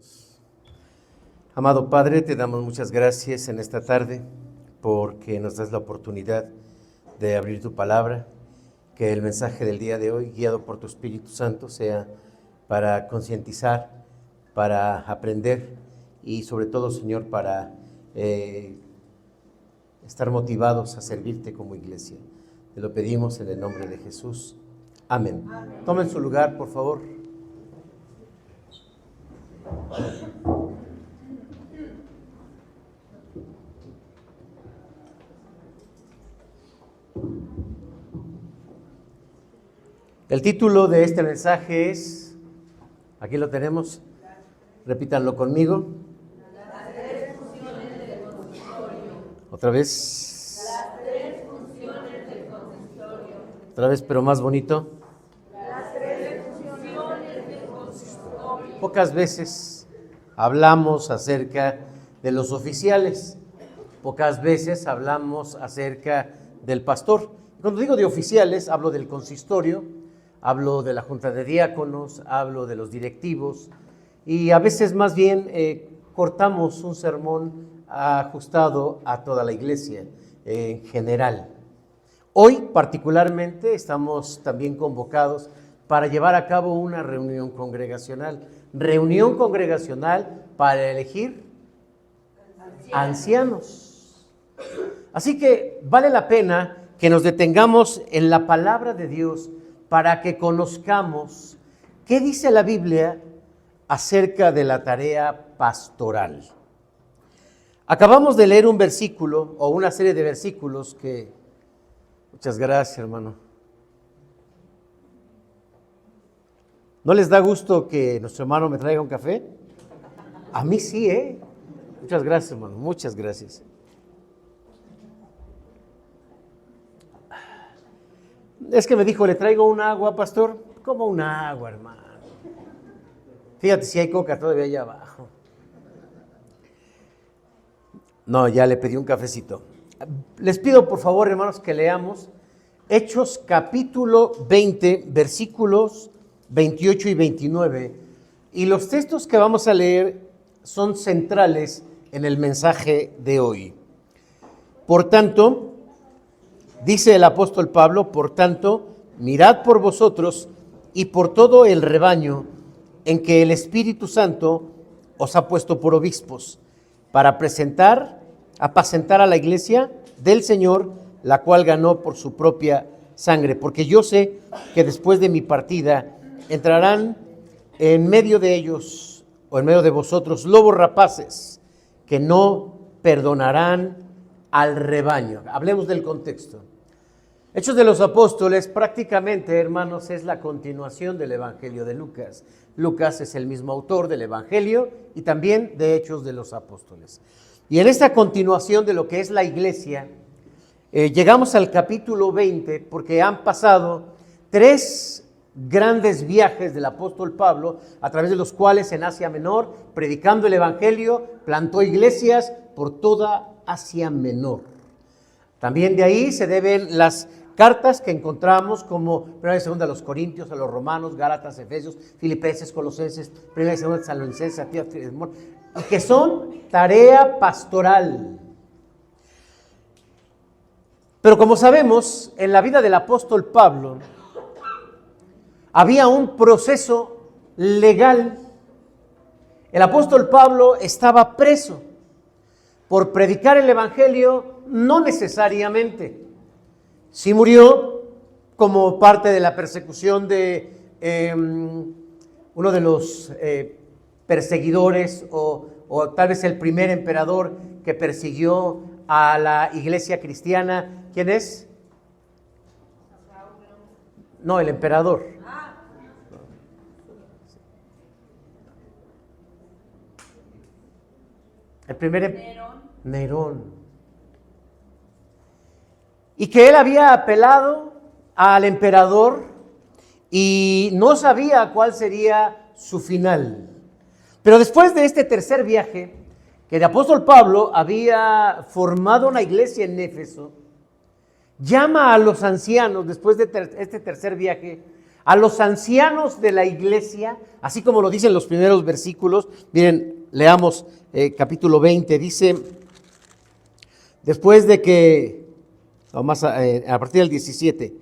Oremos. Amado Padre, te damos muchas gracias en esta tarde porque nos das la oportunidad de abrir tu palabra, que el mensaje del día de hoy, guiado por tu Espíritu Santo, sea para concientizar, para aprender y sobre todo, Señor, para estar motivados a servirte como iglesia. Te lo pedimos en el nombre de Jesús. Amén. Tomen su lugar, por favor. El título de este mensaje es, aquí lo tenemos, repítanlo conmigo. Las tres funciones del consistorio. Otra vez. Las tres funciones del consistorio. Otra vez, pero más bonito. Las tres funciones del consistorio. Pocas veces hablamos acerca de los oficiales, pocas veces hablamos acerca del pastor. Cuando digo de oficiales, hablo del consistorio, hablo de la junta de diáconos, hablo de los directivos y a veces más bien cortamos un sermón ajustado a toda la iglesia en general. Hoy particularmente estamos también convocados para llevar a cabo una reunión congregacional para elegir ancianos. Así que vale la pena que nos detengamos en la palabra de Dios para que conozcamos qué dice la Biblia acerca de la tarea pastoral. Acabamos de leer un versículo o una serie de versículos que... Muchas gracias, hermano. ¿No les da gusto que nuestro hermano me traiga un café? A mí sí, ¿eh? Muchas gracias, hermano, muchas gracias. Es que me dijo, ¿le traigo un agua, pastor? ¿Cómo un agua, hermano? Fíjate si hay coca todavía allá abajo. No, ya le pedí un cafecito. Les pido, por favor, hermanos, que leamos Hechos capítulo 20, versículos 28 y 29. Y los textos que vamos a leer son centrales en el mensaje de hoy. Por tanto, dice el apóstol Pablo, por tanto, mirad por vosotros y por todo el rebaño en que el Espíritu Santo os ha puesto por obispos, para apacentar a la iglesia del Señor, la cual ganó por su propia sangre. Porque yo sé que después de mi partida entrarán en medio de ellos, o en medio de vosotros, lobos rapaces, que no perdonarán al rebaño. Hablemos del contexto. Hechos de los Apóstoles prácticamente, hermanos, es la continuación del Evangelio de Lucas. Lucas es el mismo autor del Evangelio y también de Hechos de los Apóstoles. Y en esta continuación de lo que es la iglesia, llegamos al capítulo 20 porque han pasado 3 grandes viajes del apóstol Pablo, a través de los cuales en Asia Menor, predicando el Evangelio, plantó iglesias por toda Asia Menor. También de ahí se deben las cartas que encontramos como 1 y 2 a los Corintios, a los Romanos, Gálatas, Efesios, Filipenses, Colosenses, 1 y 2 Tesalonicenses, a Tito, y que son tarea pastoral. Pero como sabemos, en la vida del apóstol Pablo había un proceso legal. El apóstol Pablo estaba preso por predicar el Evangelio, no necesariamente. Sí murió como parte de la persecución de uno de los perseguidores o tal vez el primer emperador que persiguió a la iglesia cristiana. ¿Quién es? No, el emperador. El primer Nerón. Y que él había apelado al emperador y no sabía cuál sería su final. Pero después de este tercer viaje, que el apóstol Pablo había formado una iglesia en Éfeso, llama a los ancianos después de este tercer viaje a los ancianos de la iglesia, así como lo dicen los primeros versículos. Miren, leamos capítulo 20, dice, después de que, a partir del 17,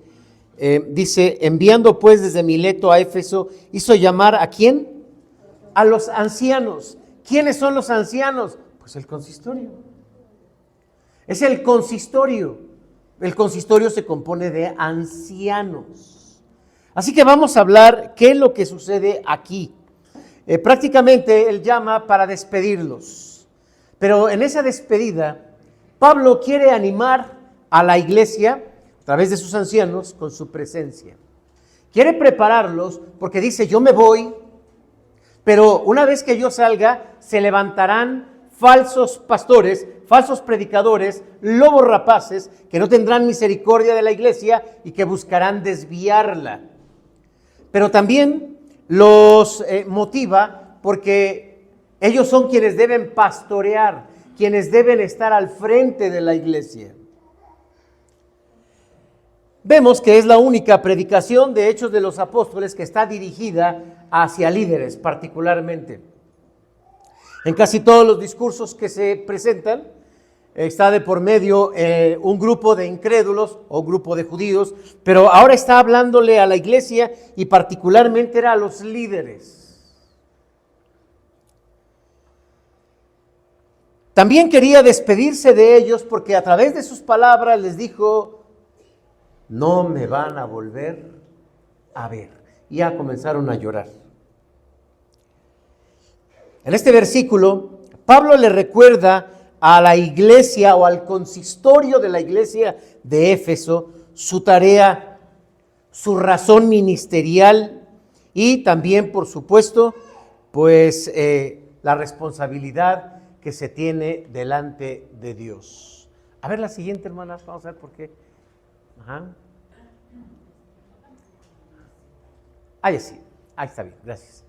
dice, enviando pues desde Mileto a Éfeso, hizo llamar ¿a quién? A los ancianos. ¿Quiénes son los ancianos? Pues el consistorio. Es el consistorio. El consistorio se compone de ancianos. Así que vamos a hablar qué es lo que sucede aquí. Prácticamente él llama para despedirlos. Pero en esa despedida, Pablo quiere animar a la iglesia a través de sus ancianos con su presencia. Quiere prepararlos porque dice, yo me voy, pero una vez que yo salga, se levantarán falsos pastores, falsos predicadores, lobos rapaces, que no tendrán misericordia de la iglesia y que buscarán desviarla. Pero también los motiva porque ellos son quienes deben pastorear, quienes deben estar al frente de la iglesia. Vemos que es la única predicación de Hechos de los Apóstoles que está dirigida hacia líderes particularmente. En casi todos los discursos que se presentan está de por medio un grupo de incrédulos o un grupo de judíos, pero ahora está hablándole a la iglesia y particularmente era a los líderes. También quería despedirse de ellos porque a través de sus palabras les dijo, no me van a volver a ver. Y ya comenzaron a llorar. En este versículo, Pablo le recuerda a la iglesia o al consistorio de la iglesia de Éfeso su tarea, su razón ministerial y también, por supuesto, pues la responsabilidad que se tiene delante de Dios. A ver la siguiente, hermanas, vamos a ver por qué. Ajá. Ahí sí, ahí está bien, gracias.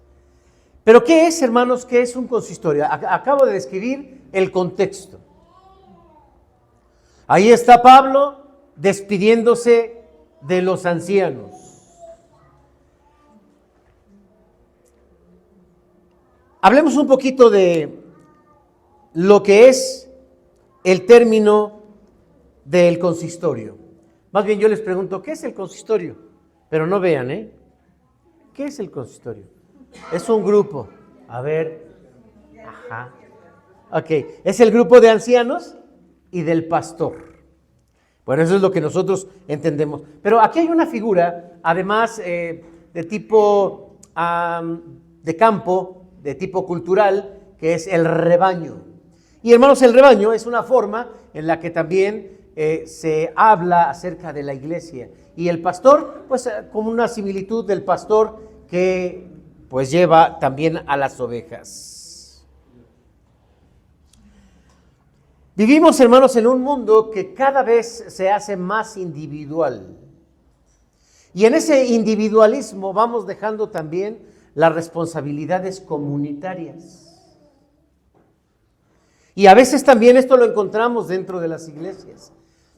Pero ¿qué es, hermanos? ¿Qué es un consistorio? Acabo de describir el contexto. Ahí está Pablo despidiéndose de los ancianos. Hablemos un poquito de lo que es el término del consistorio. Más bien yo les pregunto, ¿qué es el consistorio? Pero no vean, ¿qué es el consistorio? Es un grupo. A ver. Ajá. Ok. Es el grupo de ancianos y del pastor. Bueno, eso es lo que nosotros entendemos. Pero aquí hay una figura, además de tipo de campo, de tipo cultural, que es el rebaño. Y hermanos, el rebaño es una forma en la que también se habla acerca de la iglesia. Y el pastor, pues como una similitud del pastor que pues lleva también a las ovejas. Vivimos, hermanos, en un mundo que cada vez se hace más individual. Y en ese individualismo vamos dejando también las responsabilidades comunitarias. Y a veces también esto lo encontramos dentro de las iglesias.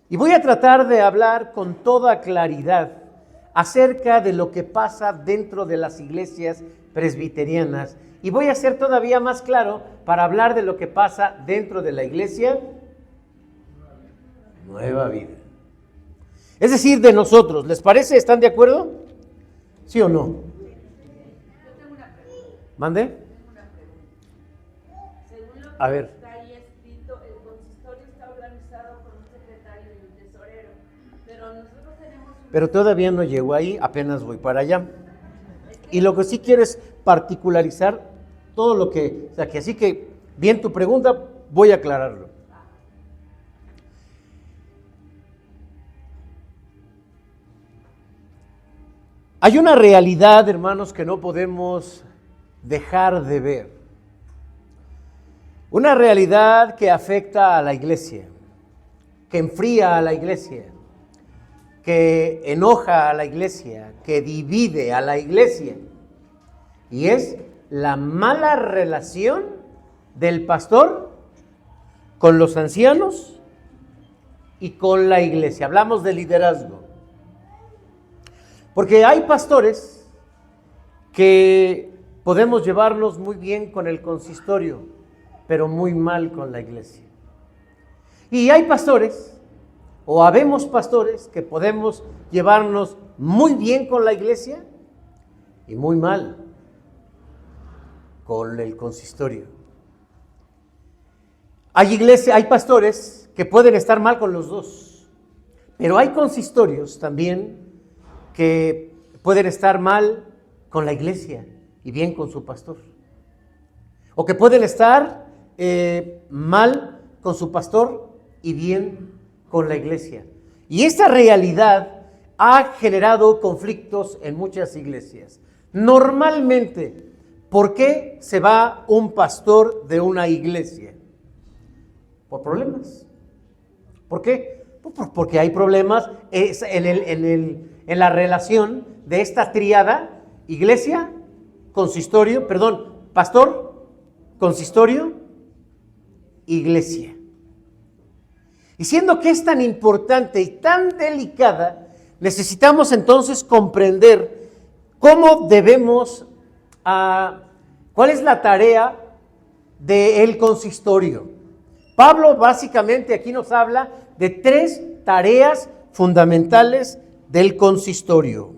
Y voy a tratar de hablar con toda claridad acerca de lo que pasa dentro de las iglesias presbiterianas. Y voy a ser todavía más claro para hablar de lo que pasa dentro de la iglesia Nueva Vida. Es decir, de nosotros. ¿Les parece? ¿Están de acuerdo? ¿Sí o no? ¿Mande? A ver. Pero todavía no llego ahí, apenas voy para allá. Y lo que sí quiero es particularizar todo lo que, o sea, que así que, bien tu pregunta, voy a aclararlo. Hay una realidad, hermanos, que no podemos dejar de ver. Una realidad que afecta a la iglesia, que enfría a la iglesia, que enoja a la iglesia, que divide a la iglesia. Y es la mala relación del pastor con los ancianos y con la iglesia. Hablamos de liderazgo. Porque hay pastores que podemos llevarnos muy bien con el consistorio, pero muy mal con la iglesia. Y hay pastores, o habemos pastores, que podemos llevarnos muy bien con la iglesia y muy mal con el consistorio. Hay pastores que pueden estar mal con los dos, pero hay consistorios también que pueden estar mal con la iglesia y bien con su pastor. O que pueden estar mal con su pastor y bien con la iglesia. Y esta realidad ha generado conflictos en muchas iglesias. Normalmente, ¿por qué se va un pastor de una iglesia? Por problemas. ¿Por qué? Porque hay problemas en la relación de esta tríada: iglesia, consistorio, pastor, consistorio, iglesia. Y siendo que es tan importante y tan delicada, necesitamos entonces comprender cómo debemos, cuál es la tarea del consistorio. Pablo básicamente aquí nos habla de 3 tareas fundamentales del consistorio.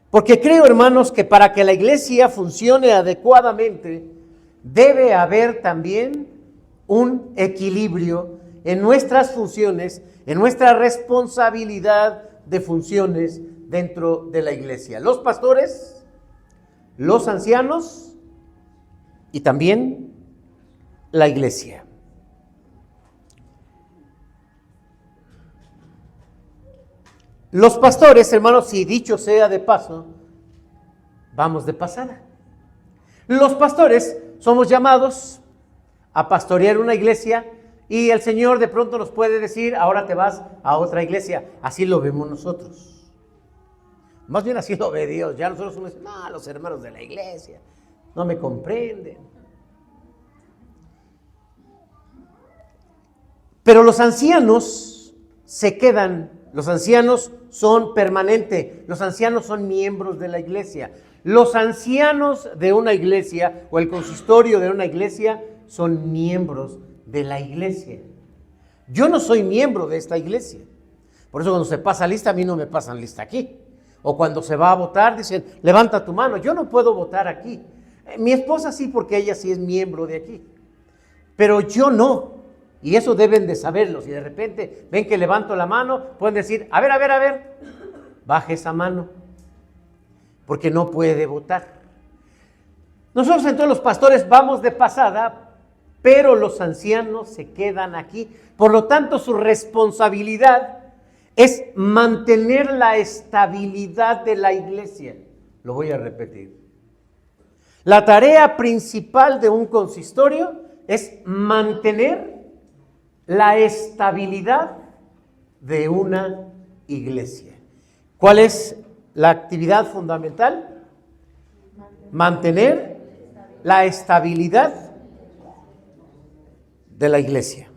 Porque creo, hermanos, que para que la iglesia funcione adecuadamente, debe haber también un equilibrio en nuestras funciones, en nuestra responsabilidad de funciones dentro de la iglesia. Los pastores, los ancianos y también la iglesia. Los pastores, hermanos, y dicho sea de paso, vamos de pasada. Los pastores somos llamados a pastorear una iglesia y el Señor de pronto nos puede decir: ahora te vas a otra iglesia. Así lo vemos nosotros. Más bien así lo ve Dios. Ya nosotros somos: no, los hermanos de la iglesia no me comprenden. Pero los ancianos se quedan. Los ancianos son permanentes, los ancianos son miembros de la iglesia. Los ancianos de una iglesia o el consistorio de una iglesia son miembros de la iglesia. Yo no soy miembro de esta iglesia. Por eso cuando se pasa lista, a mí no me pasan lista aquí. O cuando se va a votar, dicen: levanta tu mano. Yo no puedo votar aquí. Mi esposa sí, porque ella sí es miembro de aquí. Pero yo no. Y eso deben de saberlo. Si de repente ven que levanto la mano, pueden decir: a ver, baje esa mano, porque no puede votar. Nosotros entonces los pastores vamos de pasada, pero los ancianos se quedan aquí. Por lo tanto, su responsabilidad es mantener la estabilidad de la iglesia. Lo voy a repetir. La tarea principal de un consistorio es mantener la estabilidad de una iglesia. ¿Cuál es la actividad fundamental? Mantener la estabilidad de la iglesia.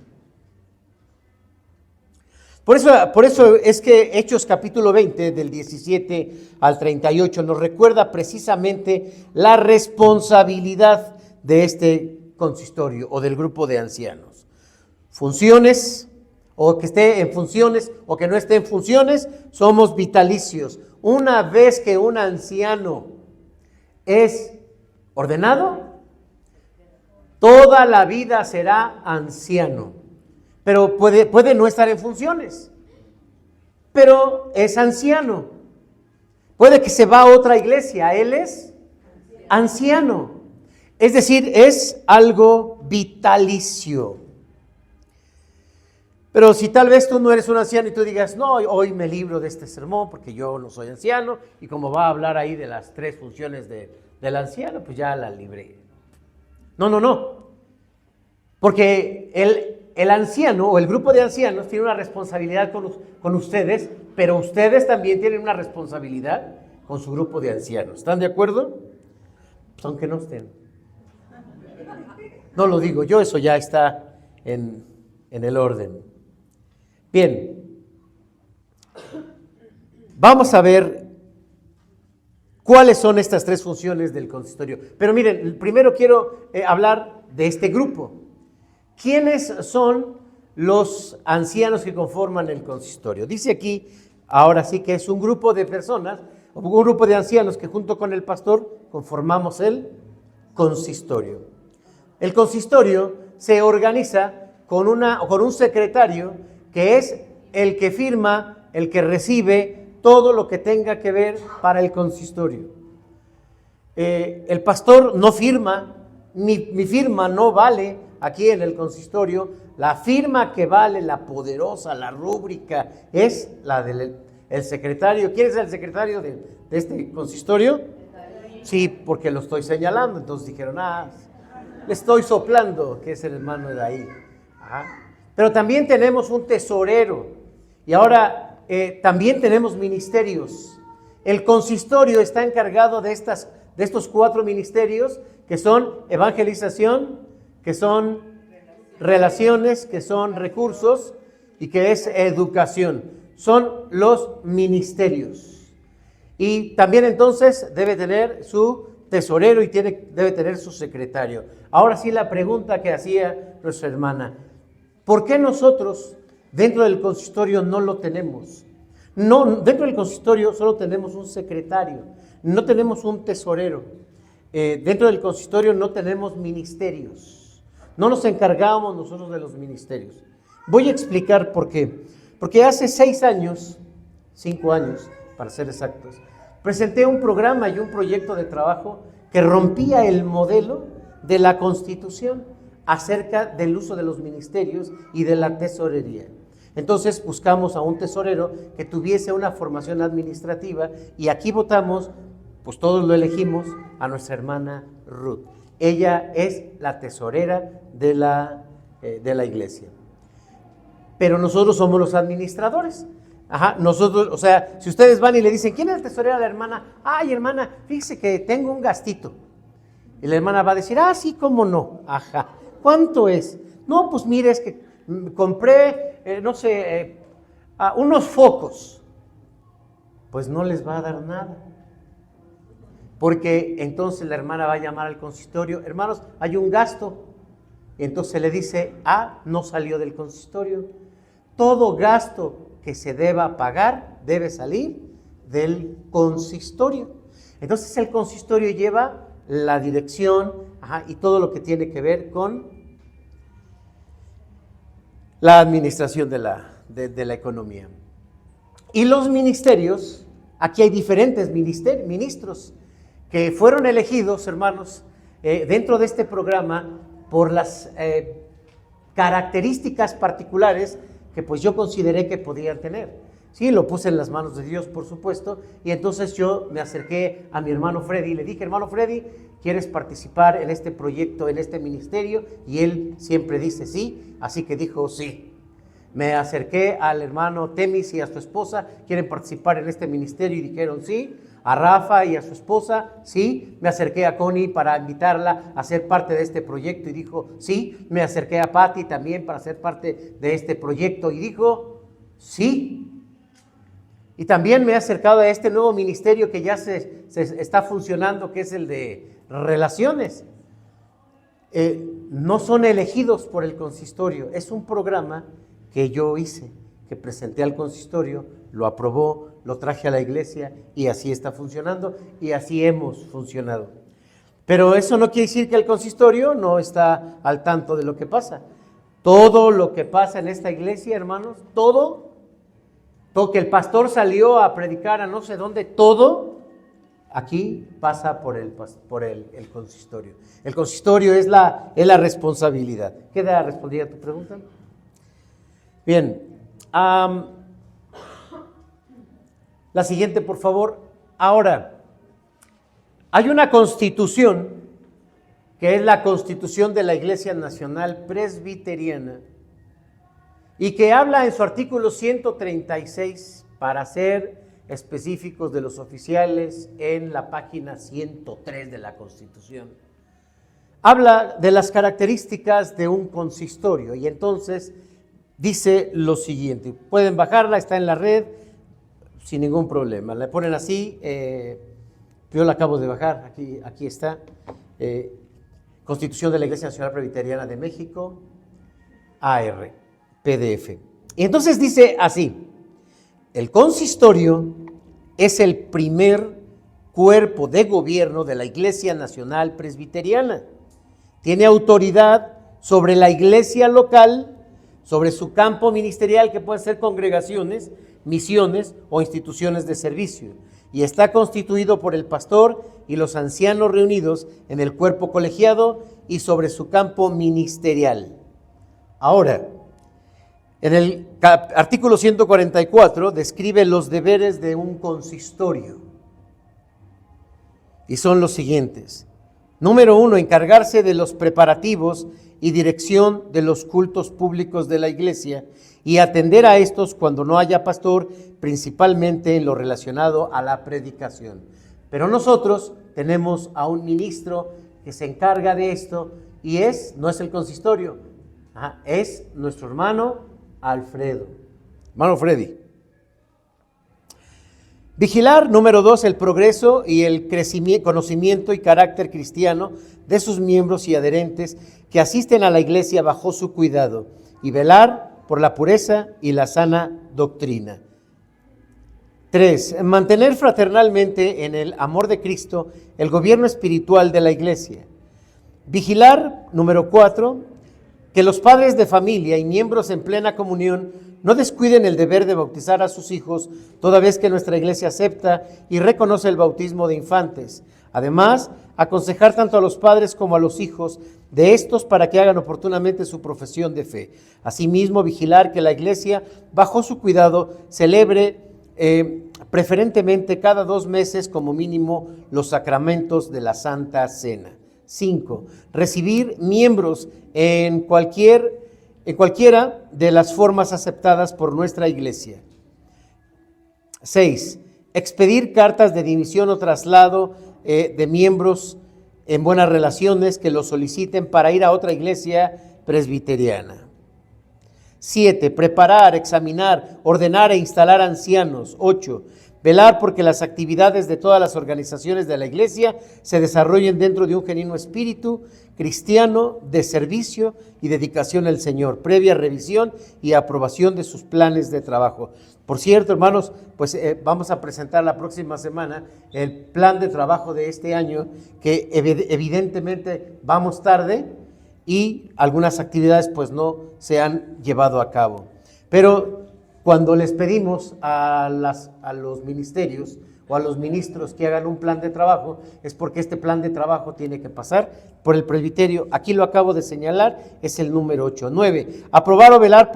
Por eso es que Hechos capítulo 20, del 17 al 38, nos recuerda precisamente la responsabilidad de este consistorio o del grupo de ancianos. Funciones, o que esté en funciones o que no esté en funciones, somos vitalicios. Una vez que un anciano es ordenado, toda la vida será anciano. Pero puede no estar en funciones, pero es anciano. Puede que se va a otra iglesia, él es anciano. Es decir, es algo vitalicio. Pero si tal vez tú no eres un anciano y tú digas: no, hoy me libro de este sermón porque yo no soy anciano, y como va a hablar ahí de las 3 funciones del anciano, pues ya la libré. No. Porque el anciano o el grupo de ancianos tiene una responsabilidad con ustedes, pero ustedes también tienen una responsabilidad con su grupo de ancianos. ¿Están de acuerdo? Pues aunque no estén. No lo digo yo, eso ya está en el orden. Bien. Vamos a ver cuáles son estas tres funciones del consistorio. Pero miren, primero quiero hablar de este grupo. ¿Quiénes son los ancianos que conforman el consistorio? Dice aquí, ahora sí que es un grupo de personas, un grupo de ancianos que junto con el pastor conformamos el consistorio. El consistorio se organiza con un secretario que es el que firma, el que recibe todo lo que tenga que ver para el consistorio. El pastor no firma, mi firma no vale aquí en el consistorio. La firma que vale, la poderosa, la rúbrica, es la del secretario. ¿Quién es el secretario de este consistorio? Sí, porque lo estoy señalando. Entonces dijeron, le estoy soplando, que es el hermano de ahí. Ajá. Pero también tenemos un tesorero. Y ahora también tenemos ministerios. El consistorio está encargado de estos 4 ministerios, que son evangelización, que son relaciones, que son recursos y que es educación. Son los ministerios. Y también entonces debe tener su tesorero y debe tener su secretario. Ahora sí, la pregunta que hacía nuestra hermana: ¿por qué nosotros dentro del consistorio no lo tenemos? No, dentro del consistorio solo tenemos un secretario, no tenemos un tesorero. Dentro del consistorio no tenemos ministerios, no nos encargamos nosotros de los ministerios. Voy a explicar por qué. Porque hace 5 años, para ser exactos, presenté un programa y un proyecto de trabajo que rompía el modelo de la Constitución acerca del uso de los ministerios y de la tesorería. Entonces buscamos a un tesorero que tuviese una formación administrativa y aquí votamos, pues todos lo elegimos, a nuestra hermana Ruth. Ella es la tesorera de la iglesia. Pero nosotros somos los administradores. Ajá, nosotros, o sea, si ustedes van y le dicen, ¿quién es el tesorero a la hermana? Ay, hermana, fíjese que tengo un gastito. Y la hermana va a decir, sí, cómo no. Ajá, ¿cuánto es? No, pues mire, es que compré, unos focos. Pues no les va a dar nada. Porque entonces la hermana va a llamar al consistorio, hermanos, hay un gasto. Y entonces le dice, no salió del consistorio. Todo gasto que se deba pagar debe salir del consistorio. Entonces el consistorio lleva la dirección y todo lo que tiene que ver con la administración de la economía. Y los ministerios, aquí hay diferentes ministros que fueron elegidos, hermanos, dentro de este programa por las características particulares que pues yo consideré que podían tener. Sí, lo puse en las manos de Dios, por supuesto, y entonces yo me acerqué a mi hermano Freddy y le dije, hermano Freddy, ¿quieres participar en este proyecto, en este ministerio? Y él siempre dice sí, así que dijo sí. Me acerqué al hermano Temis y a su esposa, ¿quieren participar en este ministerio? Y dijeron sí. A Rafa y a su esposa, sí. Me acerqué a Connie para invitarla a ser parte de este proyecto y dijo sí. Me acerqué a Patty también para ser parte de este proyecto y dijo sí. Y también me he acercado a este nuevo ministerio que ya se está funcionando, que es el de relaciones. No son elegidos por el consistorio, es un programa que yo hice, que presenté al consistorio, lo aprobó, lo traje a la iglesia y así está funcionando y así hemos funcionado. Pero eso no quiere decir que el consistorio no está al tanto de lo que pasa. Todo lo que pasa en esta iglesia, hermanos, todo que el pastor salió a predicar a no sé dónde, todo aquí pasa por el consistorio. El consistorio es la responsabilidad. ¿Queda respondida tu pregunta? Bien, la siguiente, por favor. Ahora, hay una constitución, que es la Constitución de la Iglesia Nacional Presbiteriana, y que habla en su artículo 136, para ser específicos de los oficiales, en la página 103 de la Constitución. Habla de las características de un consistorio, y entonces dice lo siguiente, pueden bajarla, está en la red, sin ningún problema. Le ponen así, yo la acabo de bajar, aquí está. Constitución de la Iglesia Nacional Presbiteriana de México, AR, PDF. Y entonces dice así: el consistorio es el primer cuerpo de gobierno de la Iglesia Nacional Presbiteriana. Tiene autoridad sobre la iglesia local, sobre su campo ministerial, que pueden ser congregaciones, misiones o instituciones de servicio, y está constituido por el pastor y los ancianos reunidos en el cuerpo colegiado y sobre su campo ministerial. Ahora, en el artículo 144 describe los deberes de un consistorio, y son los siguientes. Número 1, encargarse de los preparativos y dirección de los cultos públicos de la iglesia y atender a estos cuando no haya pastor, principalmente en lo relacionado a la predicación. Pero nosotros tenemos a un ministro que se encarga de esto y no es el consistorio, es nuestro hermano Alfredo, hermano Freddy. Vigilar, número 2, el progreso y el conocimiento y carácter cristiano de sus miembros y adherentes que asisten a la iglesia bajo su cuidado, y velar por la pureza y la sana doctrina. 3, mantener fraternalmente en el amor de Cristo el gobierno espiritual de la iglesia. Vigilar, número 4, que los padres de familia y miembros en plena comunión no descuiden el deber de bautizar a sus hijos, toda vez que nuestra iglesia acepta y reconoce el bautismo de infantes. Además, aconsejar tanto a los padres como a los hijos de estos para que hagan oportunamente su profesión de fe. Asimismo, vigilar que la iglesia, bajo su cuidado, celebre preferentemente cada 2 meses como mínimo los sacramentos de la Santa Cena. 5. Recibir miembros en cualquiera de las formas aceptadas por nuestra iglesia. 6. Expedir cartas de dimisión o traslado de miembros en buenas relaciones que los soliciten para ir a otra iglesia presbiteriana. 7. Preparar, examinar, ordenar e instalar ancianos. 8. Velar porque las actividades de todas las organizaciones de la iglesia se desarrollen dentro de un genuino espíritu cristiano de servicio y dedicación al Señor, previa revisión y aprobación de sus planes de trabajo. Por cierto, hermanos, pues vamos a presentar la próxima semana el plan de trabajo de este año, que evidentemente vamos tarde y algunas actividades pues no se han llevado a cabo. Pero cuando les pedimos a los ministerios o a los ministros que hagan un plan de trabajo, es porque este plan de trabajo tiene que pasar por el presbiterio. Aquí lo acabo de señalar, es el número 8. 9. Aprobar o velar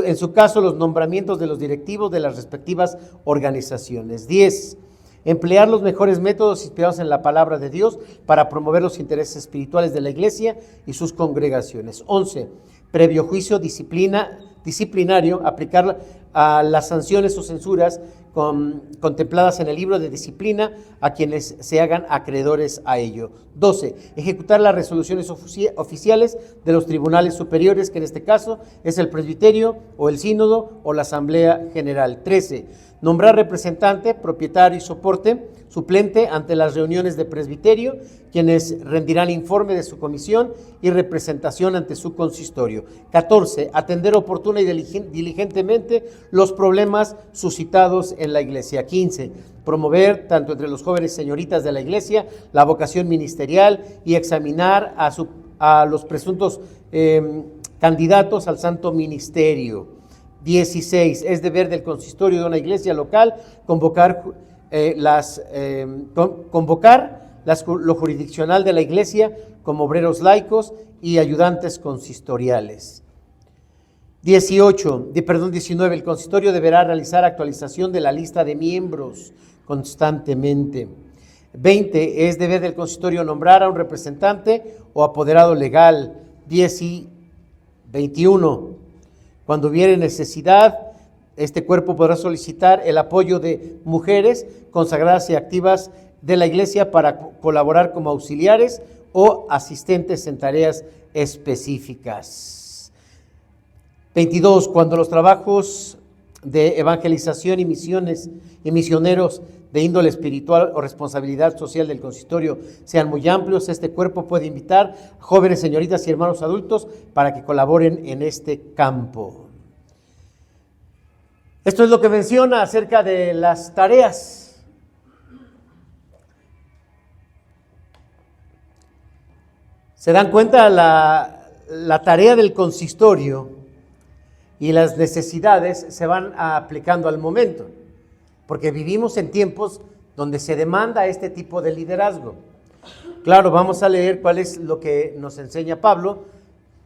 en su caso, los nombramientos de los directivos de las respectivas organizaciones. 10. Emplear los mejores métodos inspirados en la palabra de Dios para promover los intereses espirituales de la iglesia y sus congregaciones. 11. Previo juicio disciplinario, aplicar a las sanciones o censuras contempladas en el libro de disciplina a quienes se hagan acreedores a ello. 12. Ejecutar las resoluciones oficiales de los tribunales superiores, que en este caso es el presbiterio o el sínodo o la asamblea general. 13. Nombrar representante, propietario y suplente ante las reuniones de presbiterio, quienes rendirán informe de su comisión y representación ante su consistorio. 14. Atender oportuna y diligentemente los problemas suscitados en la iglesia. 15. Promover, tanto entre los jóvenes señoritas de la iglesia, la vocación ministerial y examinar a los presuntos candidatos al santo ministerio. 16. Es deber del consistorio de una iglesia local convocar lo jurisdiccional de la iglesia como obreros laicos y ayudantes consistoriales. 19. El consistorio deberá realizar actualización de la lista de miembros constantemente. 20. Es deber del consistorio nombrar a un representante o apoderado legal. 21. Cuando hubiere necesidad, este cuerpo podrá solicitar el apoyo de mujeres consagradas y activas de la iglesia para colaborar como auxiliares o asistentes en tareas específicas. 22. Cuando los trabajos de evangelización y misiones y misioneros de índole espiritual o responsabilidad social del consistorio sean muy amplios, este cuerpo puede invitar a jóvenes, señoritas y hermanos adultos para que colaboren en este campo. Esto es lo que menciona acerca de las tareas. ¿Se dan cuenta? La tarea del consistorio y las necesidades se van aplicando al momento, porque vivimos en tiempos donde se demanda este tipo de liderazgo. Claro, vamos a leer cuál es lo que nos enseña Pablo,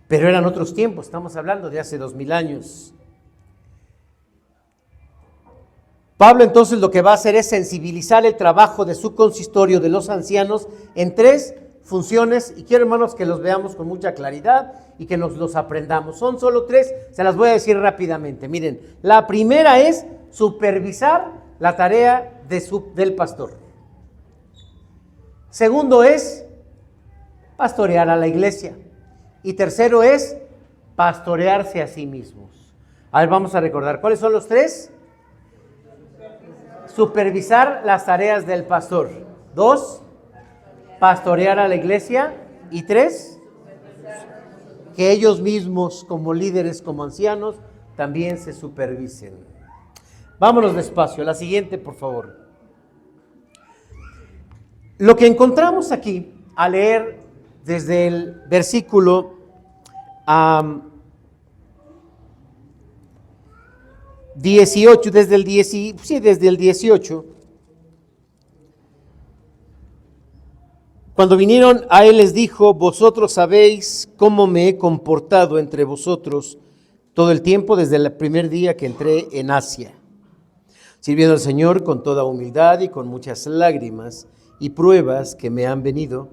pero eran otros tiempos, estamos hablando de hace 2000 años. Pablo entonces lo que va a hacer es sensibilizar el trabajo de su consistorio, de los ancianos, en 3 funciones, y quiero, hermanos, que los veamos con mucha claridad y que nos los aprendamos. Son solo 3, se las voy a decir rápidamente. Miren, la primera es supervisar la tarea del pastor. Segundo es pastorear a la iglesia. Y tercero es pastorearse a sí mismos. A ver, vamos a recordar, ¿cuáles son los 3? Supervisar las tareas del pastor. 2, pastorear a la iglesia. Y 3, que ellos mismos como líderes, como ancianos, también se supervisen. Vámonos despacio. La siguiente, por favor. Lo que encontramos aquí, al leer desde el versículo 18, desde el 18, cuando vinieron a él les dijo: vosotros sabéis cómo me he comportado entre vosotros todo el tiempo desde el primer día que entré en Asia, sirviendo al Señor con toda humildad y con muchas lágrimas y pruebas que me han venido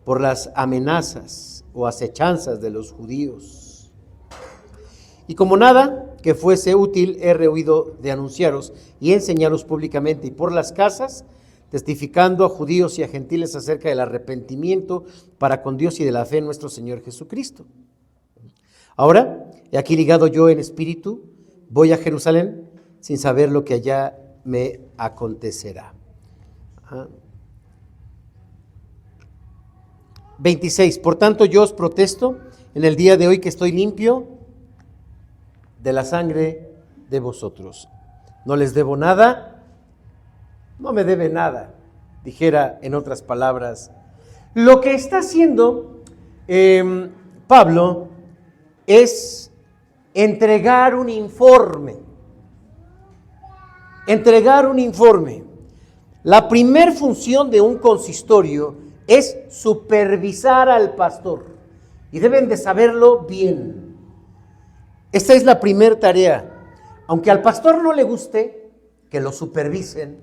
por las amenazas o acechanzas de los judíos. Y como nada que fuese útil he rehuido de anunciaros y enseñaros públicamente y por las casas, testificando a judíos y a gentiles acerca del arrepentimiento para con Dios y de la fe en nuestro Señor Jesucristo. Ahora, he aquí ligado yo en espíritu, voy a Jerusalén sin saber lo que allá me acontecerá. 26. Por tanto, yo os protesto en el día de hoy que estoy limpio de la sangre de vosotros. No les debo nada, no me debe nada, dijera en otras palabras. Lo que está haciendo Pablo es entregar un informe. Entregar un informe. La primer función de un consistorio es supervisar al pastor. Y deben de saberlo bien. Esta es la primera tarea. Aunque al pastor no le guste que lo supervisen,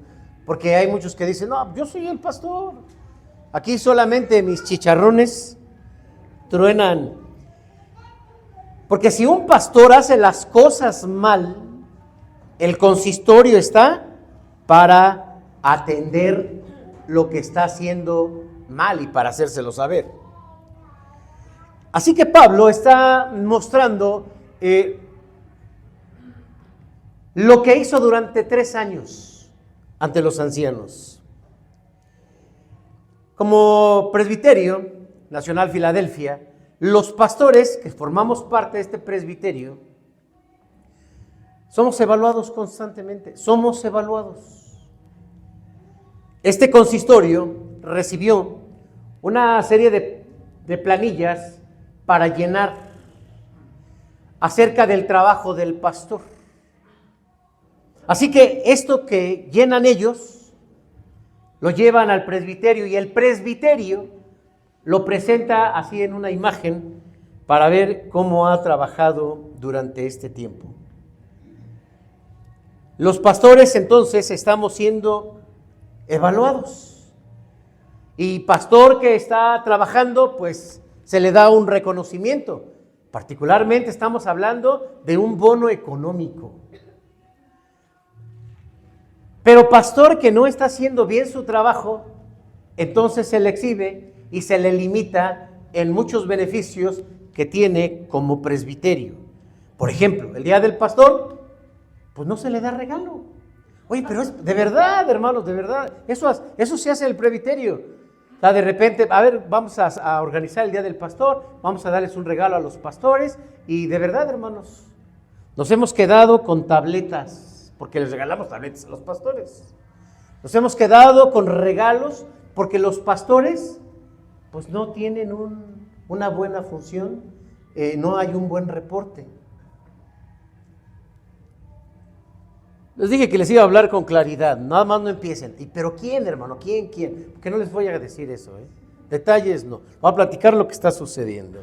porque hay muchos que dicen: no, yo soy el pastor. Aquí solamente mis chicharrones truenan. Porque si un pastor hace las cosas mal, el consistorio está para atender lo que está haciendo mal y para hacérselo saber. Así que Pablo está mostrando lo que hizo durante 3 años ante los ancianos. Como presbiterio Nacional Filadelfia, los pastores que formamos parte de este presbiterio somos evaluados constantemente, somos evaluados. Este consistorio recibió una serie de planillas para llenar acerca del trabajo del pastor. Así que esto que llenan ellos, lo llevan al presbiterio y el presbiterio lo presenta así en una imagen para ver cómo ha trabajado durante este tiempo. Los pastores entonces estamos siendo evaluados. Y pastor que está trabajando, pues se le da un reconocimiento. Particularmente estamos hablando de un bono económico. Pero pastor que no está haciendo bien su trabajo, entonces se le exhibe y se le limita en muchos beneficios que tiene como presbiterio. Por ejemplo, el día del pastor, pues no se le da regalo. Oye, pero es de verdad, hermanos, de verdad. Eso se hace en el presbiterio. O sea, de repente, a ver, vamos a organizar el Día del Pastor, vamos a darles un regalo a los pastores. Y de verdad, hermanos, nos hemos quedado con tabletas, porque les regalamos tabletas a los pastores. Nos hemos quedado con regalos, porque los pastores, pues no tienen una buena función, no hay un buen reporte. Les dije que les iba a hablar con claridad, nada más no empiecen. ¿Pero quién, hermano? ¿Quién? Porque no les voy a decir eso, Detalles no. Voy a platicar lo que está sucediendo.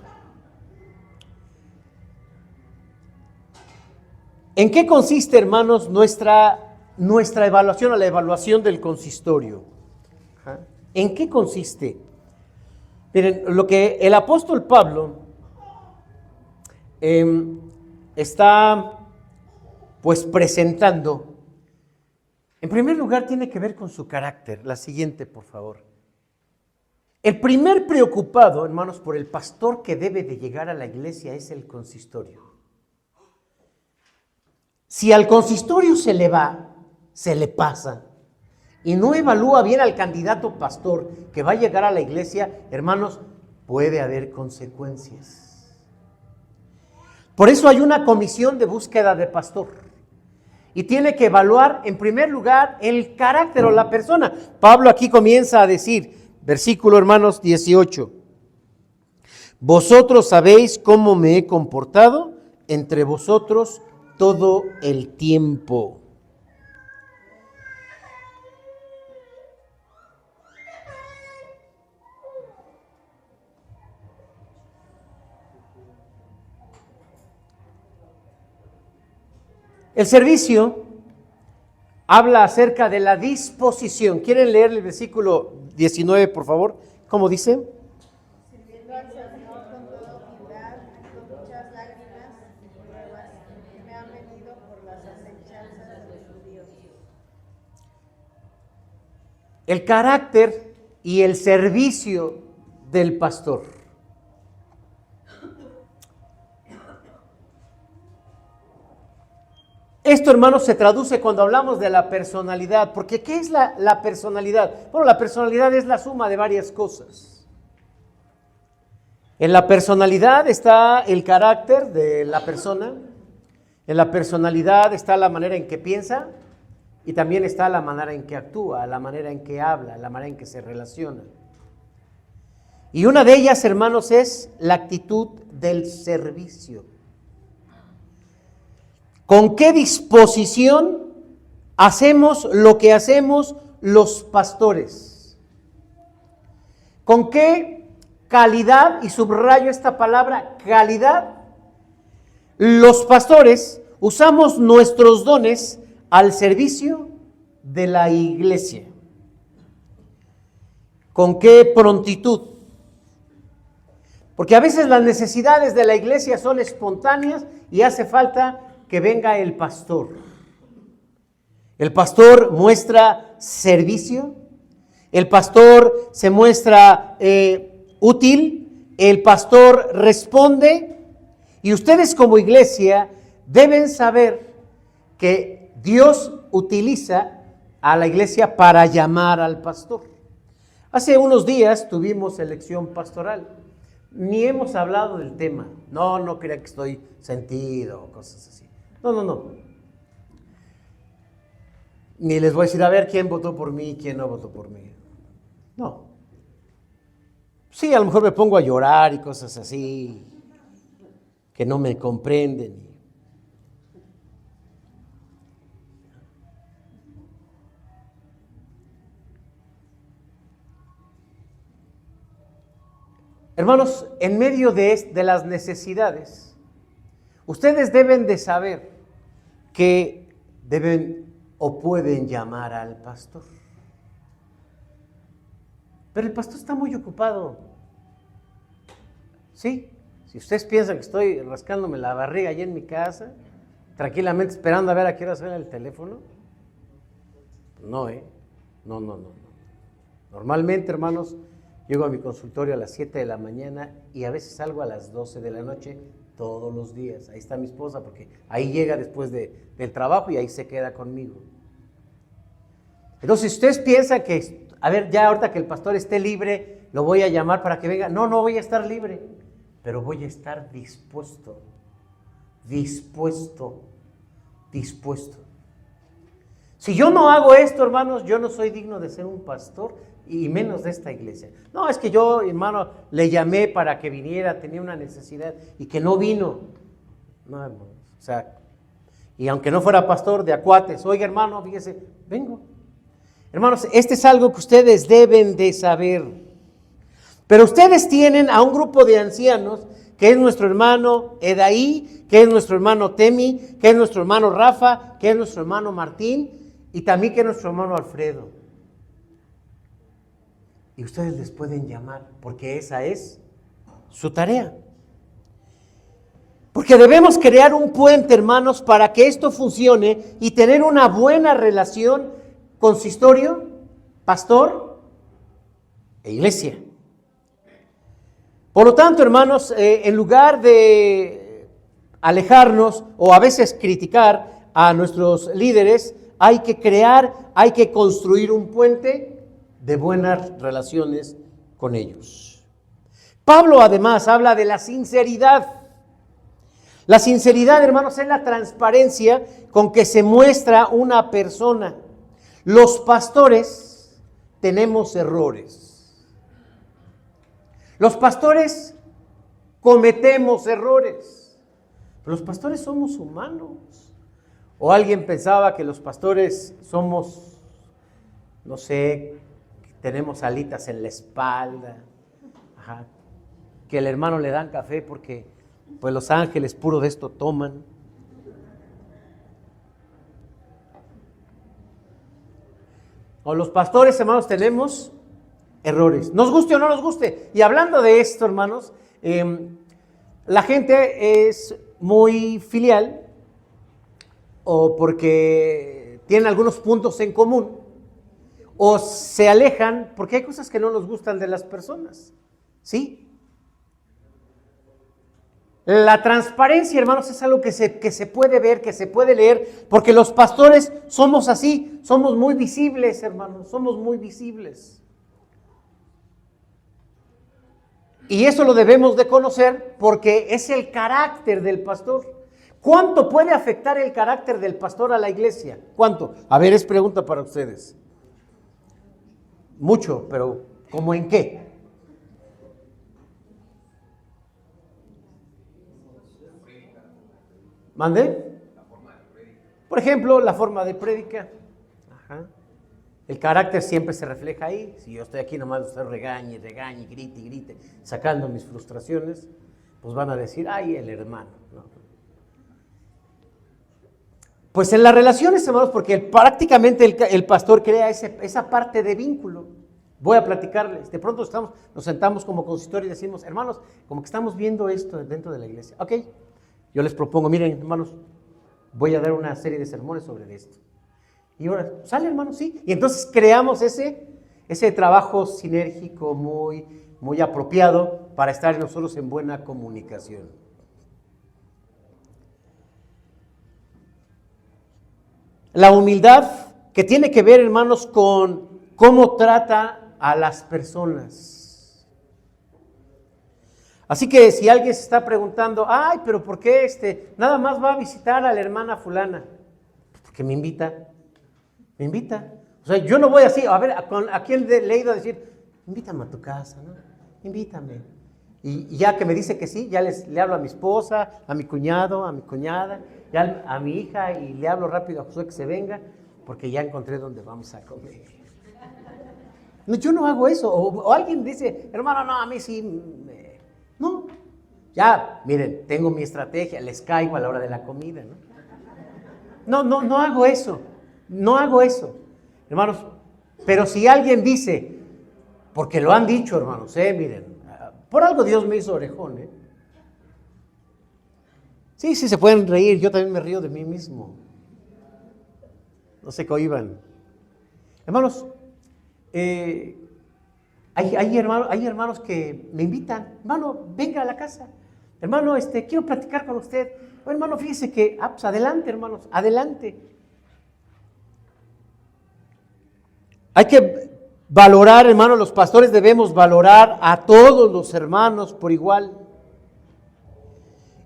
¿En qué consiste, hermanos, nuestra evaluación o la evaluación del consistorio? ¿En qué consiste? Miren, lo que el apóstol Pablo está pues presentando, en primer lugar tiene que ver con su carácter. La siguiente, por favor. El primer preocupado, hermanos, por el pastor que debe de llegar a la iglesia es el consistorio. Si al consistorio se le va, se le pasa, y no evalúa bien al candidato pastor que va a llegar a la iglesia, hermanos, puede haber consecuencias. Por eso hay una comisión de búsqueda de pastor. Y tiene que evaluar, en primer lugar, el carácter o la persona. Pablo aquí comienza a decir, versículo, hermanos, 18. Vosotros sabéis cómo me he comportado entre vosotros todo el tiempo. El servicio habla acerca de la disposición. ¿Quieren leer el versículo 19, por favor? ¿Cómo dice? Sirviendo al Señor con toda humildad, con muchas lágrimas y pruebas que me han venido por las acechanzas de los judíos. El carácter y el servicio del pastor. Esto, hermanos, se traduce cuando hablamos de la personalidad, porque ¿qué es la personalidad? Bueno, la personalidad es la suma de varias cosas. En la personalidad está el carácter de la persona, en la personalidad está la manera en que piensa y también está la manera en que actúa, la manera en que habla, la manera en que se relaciona. Y una de ellas, hermanos, es la actitud del servicio. ¿Con qué disposición hacemos lo que hacemos los pastores? ¿Con qué calidad, y subrayo esta palabra, calidad, los pastores usamos nuestros dones al servicio de la iglesia? ¿Con qué prontitud? Porque a veces las necesidades de la iglesia son espontáneas y hace falta que venga el pastor. El pastor muestra servicio, el pastor se muestra útil, el pastor responde, y ustedes como iglesia deben saber que Dios utiliza a la iglesia para llamar al pastor. Hace unos días tuvimos elección pastoral. Ni hemos hablado del tema. No crean que estoy sentido o cosas así. No. Ni les voy a decir, a ver, quién votó por mí, quién no votó por mí. No. Sí, a lo mejor me pongo a llorar y cosas así, que no me comprenden. Hermanos, en medio de las necesidades, ustedes deben de saber que deben o pueden llamar al pastor. Pero el pastor está muy ocupado. ¿Sí? Si ustedes piensan que estoy rascándome la barriga allí en mi casa, tranquilamente esperando a ver a qué hora suena el teléfono, no, No. Normalmente, hermanos, llego a mi consultorio a las 7 de la mañana y a veces salgo a las 12 de la noche todos los días. Ahí está mi esposa, porque ahí llega después del trabajo y ahí se queda conmigo. Entonces, si ustedes piensan que, a ver, ya ahorita que el pastor esté libre, lo voy a llamar para que venga. No, no voy a estar libre, pero voy a estar dispuesto. Si yo no hago esto, hermanos, yo no soy digno de ser un pastor y menos de esta iglesia. No, es que yo, hermano, le llamé para que viniera, tenía una necesidad y que no vino. No, hermanos, o sea, y aunque no fuera pastor, de acuates, oiga, hermano, fíjese, vengo. Hermanos, este es algo que ustedes deben de saber. Pero ustedes tienen a un grupo de ancianos, que es nuestro hermano Edaí, que es nuestro hermano Temi, que es nuestro hermano Rafa, que es nuestro hermano Martín, y también que es nuestro hermano Alfredo. Y ustedes les pueden llamar, porque esa es su tarea. Porque debemos crear un puente, hermanos, para que esto funcione y tener una buena relación consistorio, pastor e iglesia. Por lo tanto, hermanos, en lugar de alejarnos o a veces criticar a nuestros líderes, hay que crear, hay que construir un puente de buenas relaciones con ellos. Pablo además habla de la sinceridad. La sinceridad, hermanos, es la transparencia con que se muestra una persona. Los pastores tenemos errores. Los pastores cometemos errores. Los pastores somos humanos. O alguien pensaba que los pastores somos, no sé, tenemos alitas en la espalda, que el hermano le dan café porque pues los ángeles puro de esto toman. O los pastores, hermanos, tenemos errores, nos guste o no nos guste. Y hablando de esto, hermanos, la gente es muy filial o porque tienen algunos puntos en común o se alejan porque hay cosas que no nos gustan de las personas, ¿sí? La transparencia, hermanos, es algo que se puede ver, que se puede leer, porque los pastores somos así, somos muy visibles, hermanos, somos muy visibles. Y eso lo debemos de conocer porque es el carácter del pastor. ¿Cuánto puede afectar el carácter del pastor a la iglesia? ¿Cuánto? A ver, es pregunta para ustedes. Mucho, pero ¿cómo en qué? ¿Mande? Por ejemplo, la forma de prédica. El carácter siempre se refleja ahí. Si yo estoy aquí nomás, usted regañe, grite, sacando mis frustraciones, pues van a decir, ay, el hermano, ¿no? Pues en las relaciones, hermanos, porque prácticamente el pastor crea esa parte de vínculo. Voy a platicarles. De pronto nos sentamos como consistorio y decimos, hermanos, como que estamos viendo esto dentro de la iglesia. Ok, yo les propongo, miren, hermanos, voy a dar una serie de sermones sobre esto. Y ahora, sale, hermanos, sí. Y entonces creamos ese trabajo sinérgico muy apropiado para estar nosotros en buena comunicación. La humildad que tiene que ver, hermanos, con cómo trata a las personas. Así que si alguien se está preguntando, ay, pero ¿por qué nada más va a visitar a la hermana fulana? Porque me invita. O sea, yo no voy así, a ver, ¿a quién le he ido a decir? Invítame a tu casa, ¿no? Invítame. Y ya que me dice que sí, ya le hablo a mi esposa, a mi cuñado, a mi cuñada, ya a mi hija y le hablo rápido a Josué que se venga, porque ya encontré dónde vamos a comer. No, yo no hago eso. O alguien dice, hermano, no, a mí sí. No. Ya, miren, tengo mi estrategia, les caigo a la hora de la comida, ¿no? No hago eso. No hago eso. Hermanos, pero si alguien dice, porque lo han dicho, hermanos, miren, por algo Dios me hizo orejón, Sí, se pueden reír, yo también me río de mí mismo. No se cohíban. Hermanos, hay hermanos que me invitan, hermano, venga a la casa. hermano, quiero platicar con usted. Oh, hermano, fíjese que, pues adelante, hermanos, adelante. Hay que valorar, hermanos, los pastores debemos valorar a todos los hermanos por igual.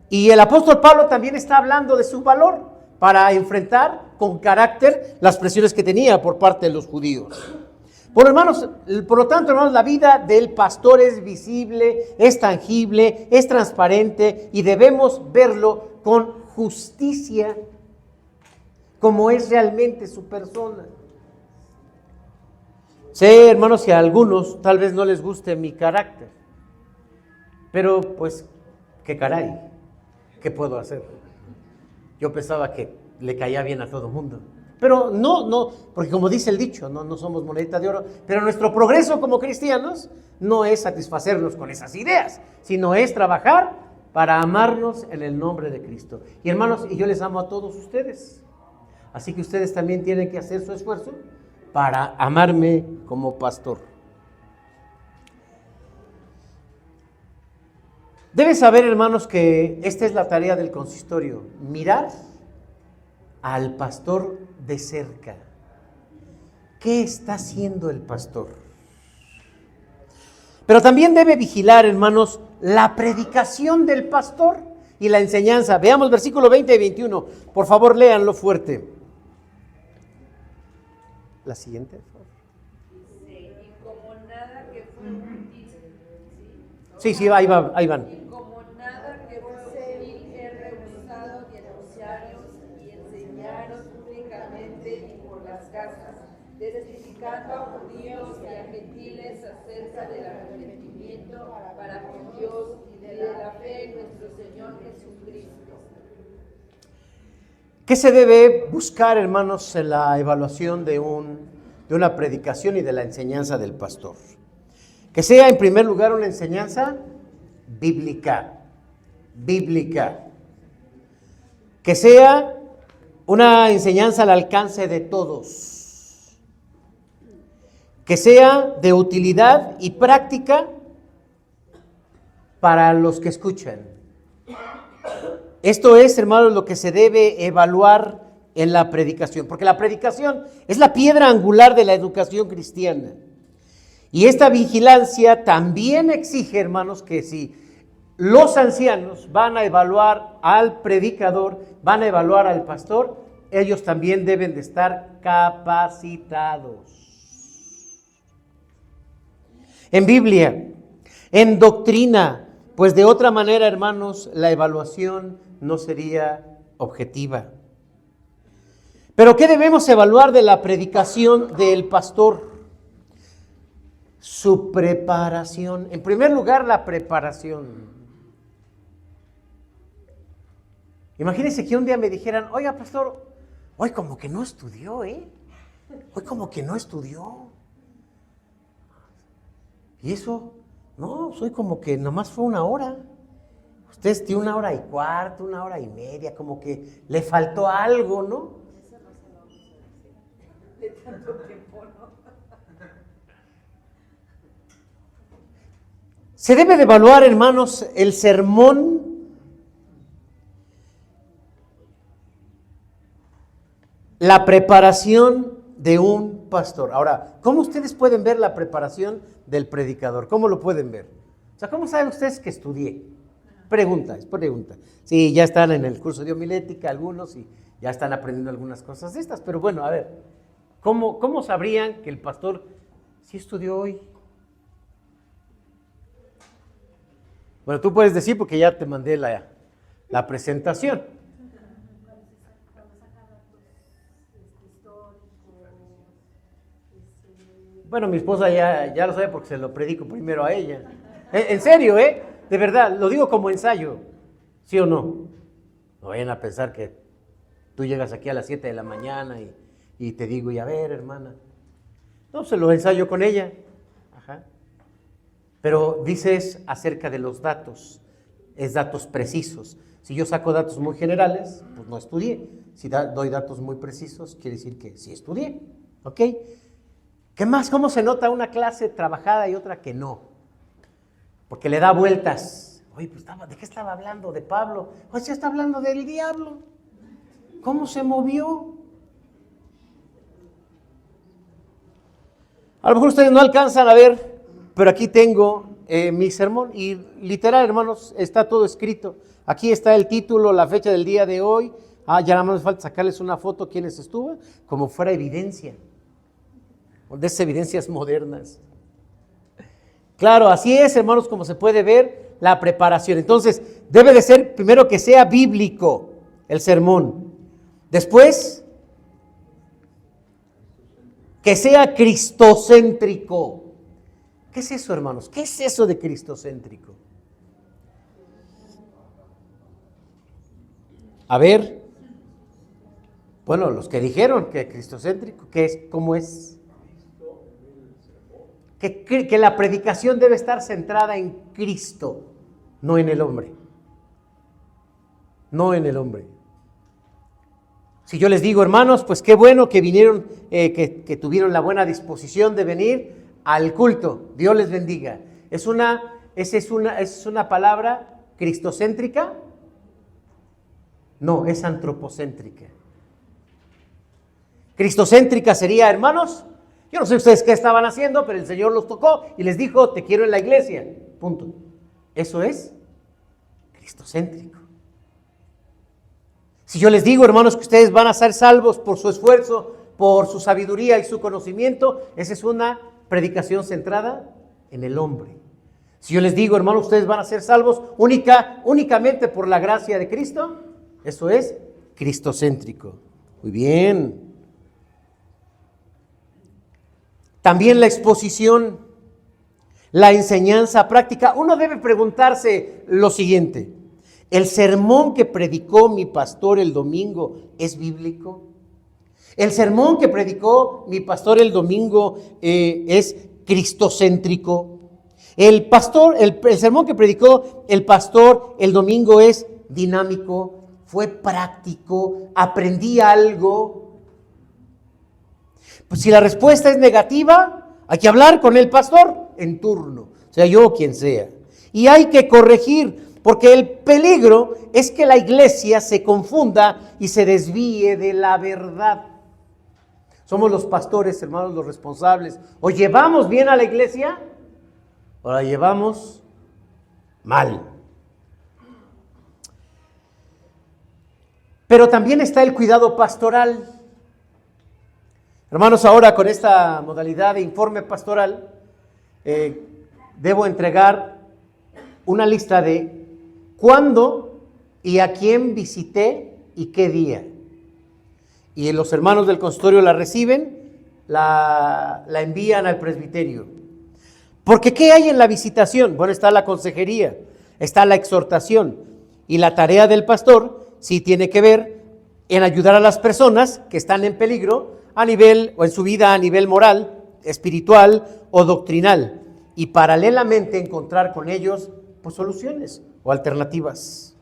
Y el apóstol Pablo también está hablando de su valor para enfrentar con carácter las presiones que tenía por parte de los judíos. Por lo tanto, hermanos, la vida del pastor es visible, es tangible, es transparente y debemos verlo con justicia, como es realmente su persona. Sé, hermanos, que a algunos tal vez no les guste mi carácter, pero pues, qué caray, ¿qué puedo hacer? Yo pensaba que le caía bien a todo el mundo. Pero no, porque como dice el dicho, no somos monedita de oro, pero nuestro progreso como cristianos no es satisfacernos con esas ideas, sino es trabajar para amarnos en el nombre de Cristo. Y hermanos, y yo les amo a todos ustedes, así que ustedes también tienen que hacer su esfuerzo para amarme como pastor. Deben saber, hermanos, que esta es la tarea del consistorio, mirar al pastor de cerca. ¿Qué está haciendo el pastor? Pero también debe vigilar, hermanos, la predicación del pastor y la enseñanza. Veamos versículo 20 y 21. Por favor, léanlo fuerte. La siguiente. Dice, y como nada que fue útil. Sí, ahí van. Y como nada que fue útil he rehusado de anunciaros y enseñaros públicamente y por las casas, testificando a judíos y a gentiles acerca del arrepentimiento para con Dios y de la fe en nuestro Señor Jesucristo. ¿Qué se debe buscar, hermanos, en la evaluación de una predicación y de la enseñanza del pastor? Que sea, en primer lugar, una enseñanza bíblica. Que sea una enseñanza al alcance de todos. Que sea de utilidad y práctica para los que escuchan. Esto es, hermanos, lo que se debe evaluar en la predicación, porque la predicación es la piedra angular de la educación cristiana. Y esta vigilancia también exige, hermanos, que si los ancianos van a evaluar al predicador, van a evaluar al pastor, ellos también deben de estar capacitados. En Biblia, en doctrina, pues de otra manera, hermanos, la evaluación no sería objetiva. Pero ¿qué debemos evaluar de la predicación del pastor? Su preparación. En primer lugar, la preparación. Imagínense que un día me dijeran, oiga, pastor, hoy como que no estudió, Hoy como que no estudió. ¿Y eso? No, soy como que nomás fue una hora. Usted tiene 1 hora y cuarto, 1 hora y media, como que le faltó algo, ¿no? De tanto tiempo, ¿no? Se debe de evaluar, hermanos, el sermón, la preparación de un pastor. Ahora, ¿cómo ustedes pueden ver la preparación del predicador? ¿Cómo lo pueden ver? O sea, ¿cómo saben ustedes que estudié? Pregunta. Sí, ya están en el curso de homilética algunos y ya están aprendiendo algunas cosas de estas, pero bueno, a ver, ¿cómo sabrían que el pastor sí estudió hoy? Bueno, tú puedes decir porque ya te mandé la presentación. Bueno, mi esposa ya lo sabe porque se lo predico primero a ella. En serio, de verdad, lo digo como ensayo, ¿sí o no? No vayan a pensar que tú llegas aquí a las 7 de la mañana y te digo, y a ver, hermana. No, se lo ensayo con ella. Ajá. Pero dices acerca de los datos, es datos precisos. Si yo saco datos muy generales, pues no estudié. Si doy datos muy precisos, quiere decir que sí estudié. ¿Ok? ¿Qué más? ¿Cómo se nota una clase trabajada y otra que no? Porque le da vueltas. Oye, pues ¿de qué estaba hablando? ¿De Pablo? Pues ya está hablando del diablo. ¿Cómo se movió? A lo mejor ustedes no alcanzan a ver, pero aquí tengo mi sermón y literal, hermanos, está todo escrito. Aquí está el título, la fecha del día de hoy. Ya nada más me falta sacarles una foto quienes estuvo, como fuera evidencia, de esas evidencias modernas. Claro, así es, hermanos, como se puede ver la preparación. Entonces, debe de ser primero que sea bíblico el sermón. Después, que sea cristocéntrico. ¿Qué es eso, hermanos? ¿Qué es eso de cristocéntrico? A ver, bueno, los que dijeron que cristocéntrico, ¿qué es? ¿Cómo es? Que la predicación debe estar centrada en Cristo, no en el hombre. No en el hombre. Si yo les digo, hermanos, pues qué bueno que vinieron, que tuvieron la buena disposición de venir al culto. Dios les bendiga. ¿Es una palabra cristocéntrica? No, es antropocéntrica. Cristocéntrica sería, hermanos, yo no sé ustedes qué estaban haciendo, pero el Señor los tocó y les dijo, te quiero en la iglesia. Punto. Eso es cristocéntrico. Si yo les digo, hermanos, que ustedes van a ser salvos por su esfuerzo, por su sabiduría y su conocimiento, esa es una predicación centrada en el hombre. Si yo les digo, hermanos, ustedes van a ser salvos únicamente por la gracia de Cristo, eso es cristocéntrico. Muy bien. También la exposición, la enseñanza práctica. Uno debe preguntarse lo siguiente: ¿el sermón que predicó mi pastor el domingo es bíblico? ¿El sermón que predicó mi pastor el domingo es cristocéntrico? ¿El sermón que predicó el pastor el domingo es dinámico? ¿Fue práctico? ¿Aprendí algo? Pues si la respuesta es negativa, hay que hablar con el pastor en turno, sea yo o quien sea. Y hay que corregir, porque el peligro es que la iglesia se confunda y se desvíe de la verdad. Somos los pastores, hermanos, los responsables. O llevamos bien a la iglesia, o la llevamos mal. Pero también está el cuidado pastoral. Hermanos, ahora con esta modalidad de informe pastoral, debo entregar una lista de cuándo y a quién visité y qué día. Y los hermanos del consistorio la reciben, la envían al presbiterio. Porque ¿qué hay en la visitación? Bueno, está la consejería, está la exhortación, y la tarea del pastor sí tiene que ver en ayudar a las personas que están en peligro a nivel, o en su vida a nivel moral, espiritual o doctrinal, y paralelamente encontrar con ellos pues, soluciones o alternativas.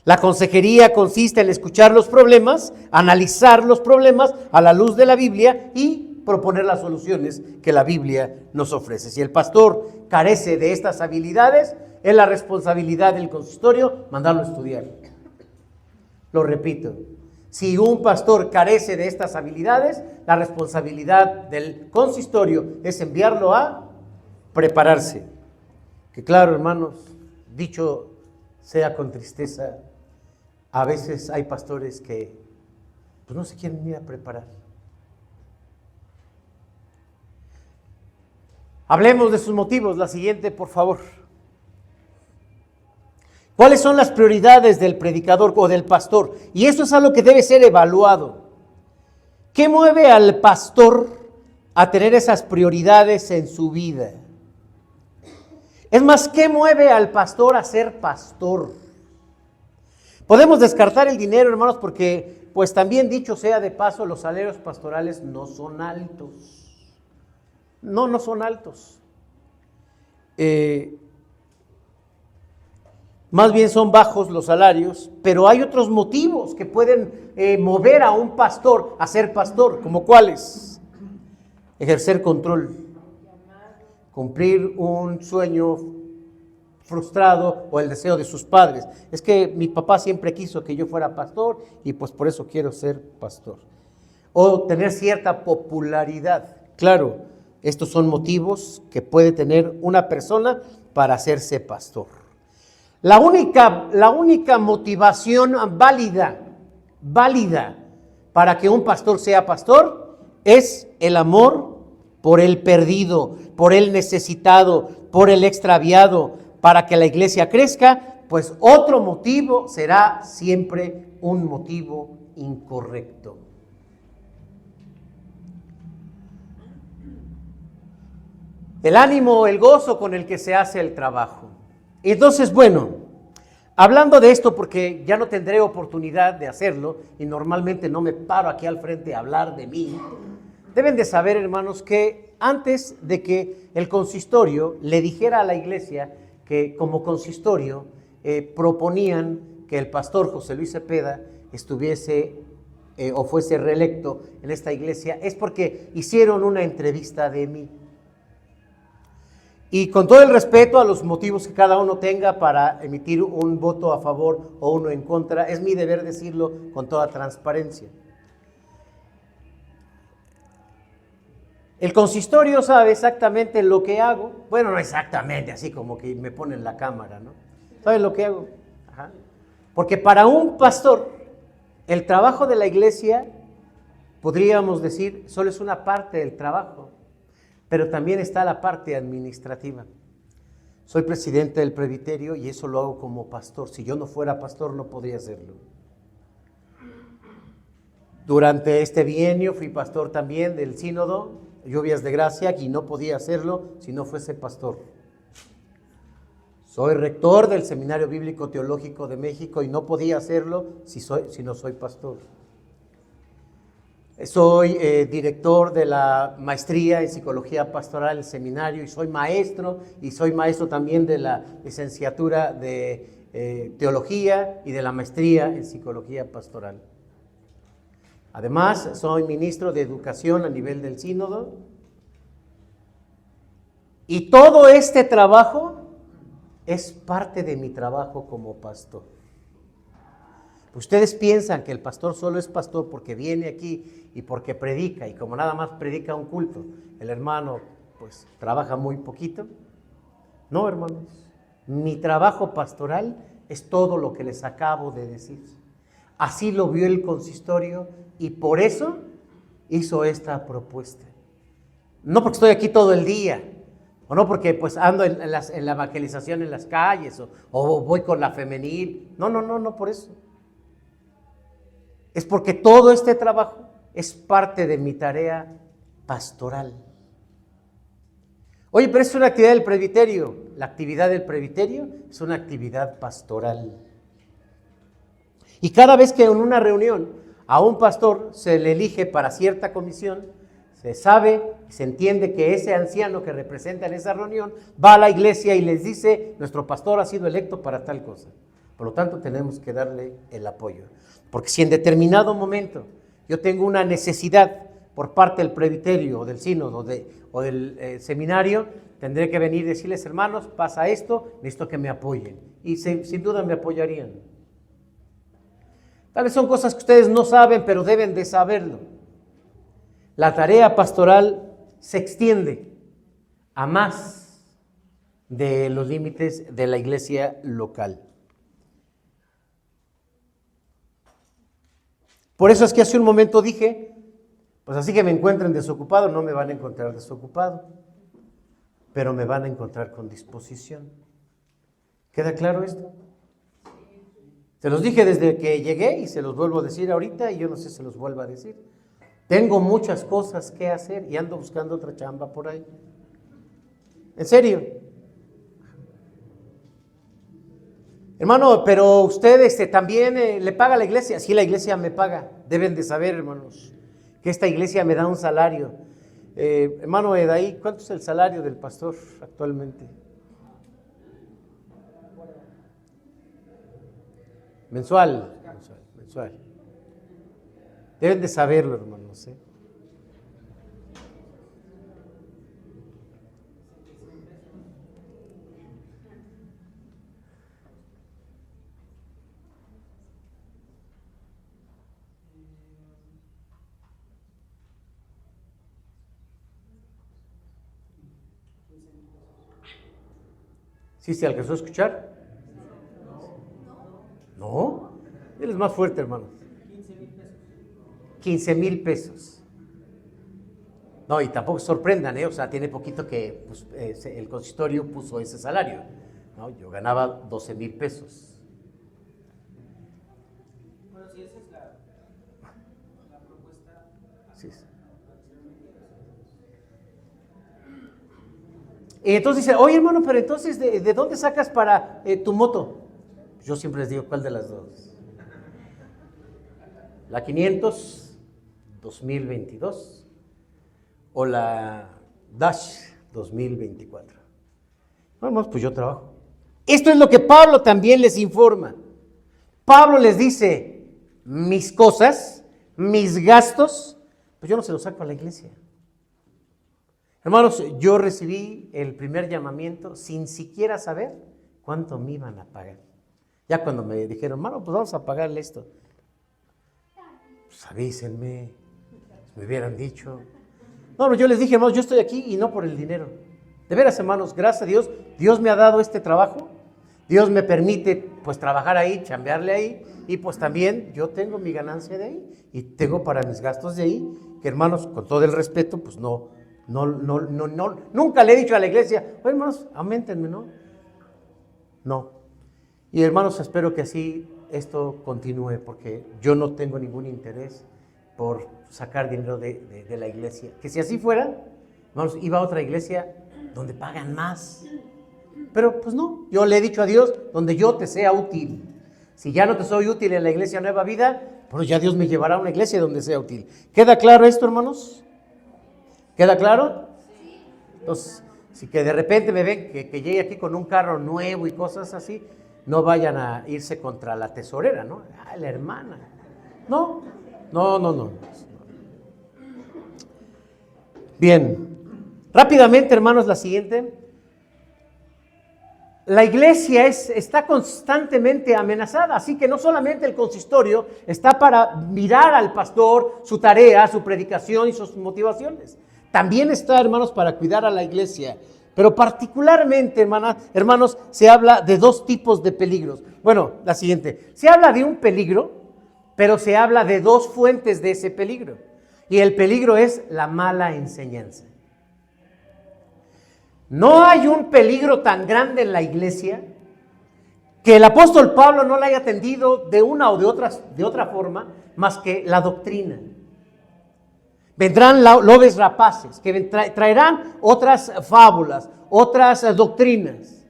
La consejería consiste en escuchar los problemas, analizar los problemas a la luz de la Biblia y proponer las soluciones que la Biblia nos ofrece. Si el pastor carece de estas habilidades, es la responsabilidad del consistorio mandarlo a estudiar. Lo repito, si un pastor carece de estas habilidades, la responsabilidad del consistorio es enviarlo a prepararse. Que claro, hermanos, dicho sea con tristeza, a veces hay pastores que pues, no se quieren ir a preparar. Hablemos de sus motivos. La siguiente, por favor. ¿Cuáles son las prioridades del predicador o del pastor? Y esto es algo que debe ser evaluado. ¿Qué mueve al pastor a tener esas prioridades en su vida? Es más, ¿qué mueve al pastor a ser pastor? Podemos descartar el dinero, hermanos, porque, pues también dicho sea de paso, los salarios pastorales no son altos. No son altos. Más bien son bajos los salarios, pero hay otros motivos que pueden mover a un pastor a ser pastor, ¿como cuáles? Ejercer control, cumplir un sueño frustrado o el deseo de sus padres. Es que mi papá siempre quiso que yo fuera pastor y pues por eso quiero ser pastor. O tener cierta popularidad. Claro, estos son motivos que puede tener una persona para hacerse pastor. La única motivación válida para que un pastor sea pastor es el amor por el perdido, por el necesitado, por el extraviado. Para que la iglesia crezca, pues otro motivo será siempre un motivo incorrecto. El ánimo, el gozo con el que se hace el trabajo. Entonces, bueno, hablando de esto, porque ya no tendré oportunidad de hacerlo, y normalmente no me paro aquí al frente a hablar de mí, deben de saber, hermanos, que antes de que el consistorio le dijera a la iglesia que como consistorio proponían que el pastor José Luis Cepeda estuviese o fuese reelecto en esta iglesia, es porque hicieron una entrevista de mí. Y con todo el respeto a los motivos que cada uno tenga para emitir un voto a favor o uno en contra, es mi deber decirlo con toda transparencia. El consistorio sabe exactamente lo que hago. Bueno, no exactamente, así como que me ponen la cámara, ¿no? ¿Sabe lo que hago? Ajá. Porque para un pastor, el trabajo de la iglesia, podríamos decir, solo es una parte del trabajo, pero también está la parte administrativa. Soy presidente del presbiterio y eso lo hago como pastor. Si yo no fuera pastor, no podría hacerlo. Durante este bienio fui pastor también del sínodo, Lluvias de Gracia, y no podía hacerlo si no fuese pastor. Soy rector del Seminario Bíblico Teológico de México y no podía hacerlo si no soy pastor. Soy director de la maestría en Psicología Pastoral del Seminario y soy maestro también de la licenciatura de Teología y de la maestría en Psicología Pastoral. Además, soy ministro de Educación a nivel del sínodo. Y todo este trabajo es parte de mi trabajo como pastor. Ustedes piensan que el pastor solo es pastor porque viene aquí y porque predica, y como nada más predica un culto, el hermano pues trabaja muy poquito. No, hermanos, mi trabajo pastoral es todo lo que les acabo de decir. Así lo vio el consistorio y por eso hizo esta propuesta. No porque estoy aquí todo el día, o no porque pues ando en la evangelización en las calles, o voy con la femenil. No por eso. Es porque todo este trabajo es parte de mi tarea pastoral. Oye, pero es una actividad del presbiterio. La actividad del presbiterio es una actividad pastoral. Y cada vez que en una reunión a un pastor se le elige para cierta comisión, se sabe, se entiende que ese anciano que representa en esa reunión va a la iglesia y les dice, nuestro pastor ha sido electo para tal cosa. Por lo tanto, tenemos que darle el apoyo. Porque si en determinado momento yo tengo una necesidad por parte del presbiterio o del sínodo o del seminario, tendré que venir y decirles, hermanos, pasa esto, necesito que me apoyen. Y sin duda me apoyarían. Tal vez son cosas que ustedes no saben, pero deben de saberlo. La tarea pastoral se extiende a más de los límites de la iglesia local. Por eso es que hace un momento dije, pues así que me encuentren desocupado, no me van a encontrar desocupado, pero me van a encontrar con disposición. ¿Queda claro esto? Se los dije desde que llegué y se los vuelvo a decir ahorita y yo no sé si se los vuelvo a decir. Tengo muchas cosas que hacer y ando buscando otra chamba por ahí. ¿En serio? Hermano, pero usted también le paga a la iglesia. Sí, la iglesia me paga. Deben de saber, hermanos, que esta iglesia me da un salario. Hermano Edaí, ¿cuánto es el salario del pastor actualmente? Mensual. Deben de saberlo, hermanos. ¿Sí se alcanzó a escuchar? ¿No? Él es más fuerte, hermano. 15,000 pesos. No, y tampoco se sorprendan, o sea, tiene poquito que pues, el consistorio puso ese salario, ¿no? Yo ganaba 12,000 pesos. Bueno, si esa es la propuesta. Sí. Y entonces dice, oye hermano, pero entonces, ¿de dónde sacas para tu moto? Yo siempre les digo, ¿cuál de las dos? ¿La 500 2022 o la Dash 2024? Bueno, pues yo trabajo. Esto es lo que Pablo también les informa. Pablo les dice, mis cosas, mis gastos, pues yo no se los saco a la iglesia. Hermanos, yo recibí el primer llamamiento sin siquiera saber cuánto me iban a pagar. Ya cuando me dijeron, hermano, pues vamos a pagarle esto. Pues avísenme, me hubieran dicho. No, yo les dije, hermanos, yo estoy aquí y no por el dinero. De veras, hermanos, gracias a Dios, Dios me ha dado este trabajo. Dios me permite, pues, trabajar ahí, chambearle ahí. Y pues también yo tengo mi ganancia de ahí. Y tengo para mis gastos de ahí, que hermanos, con todo el respeto, pues no, nunca le he dicho a la iglesia, oye, hermanos, auméntenme, ¿no? No. Y hermanos, espero que así esto continúe, porque yo no tengo ningún interés por sacar dinero de la iglesia. Que si así fuera, hermanos, iba a otra iglesia donde pagan más. Pero pues no, yo le he dicho a Dios, donde yo te sea útil. Si ya no te soy útil en la iglesia Nueva Vida, pues ya Dios me llevará a una iglesia donde sea útil. ¿Queda claro esto, hermanos? ¿Queda claro? Entonces, si que de repente me ven que llegue aquí con un carro nuevo y cosas así, no vayan a irse contra la tesorera, ¿no? Ah, la hermana. No. Bien, rápidamente, hermanos, la siguiente. La iglesia está constantemente amenazada, así que no solamente el consistorio está para mirar al pastor, su tarea, su predicación y sus motivaciones. También está, hermanos, para cuidar a la iglesia. Pero particularmente, hermanos, se habla de dos tipos de peligros. Bueno, la siguiente. Se habla de un peligro, pero se habla de dos fuentes de ese peligro. Y el peligro es la mala enseñanza. No hay un peligro tan grande en la iglesia que el apóstol Pablo no le haya atendido de una o de otra forma más que la doctrina. Vendrán lobos rapaces que traerán otras fábulas, otras doctrinas.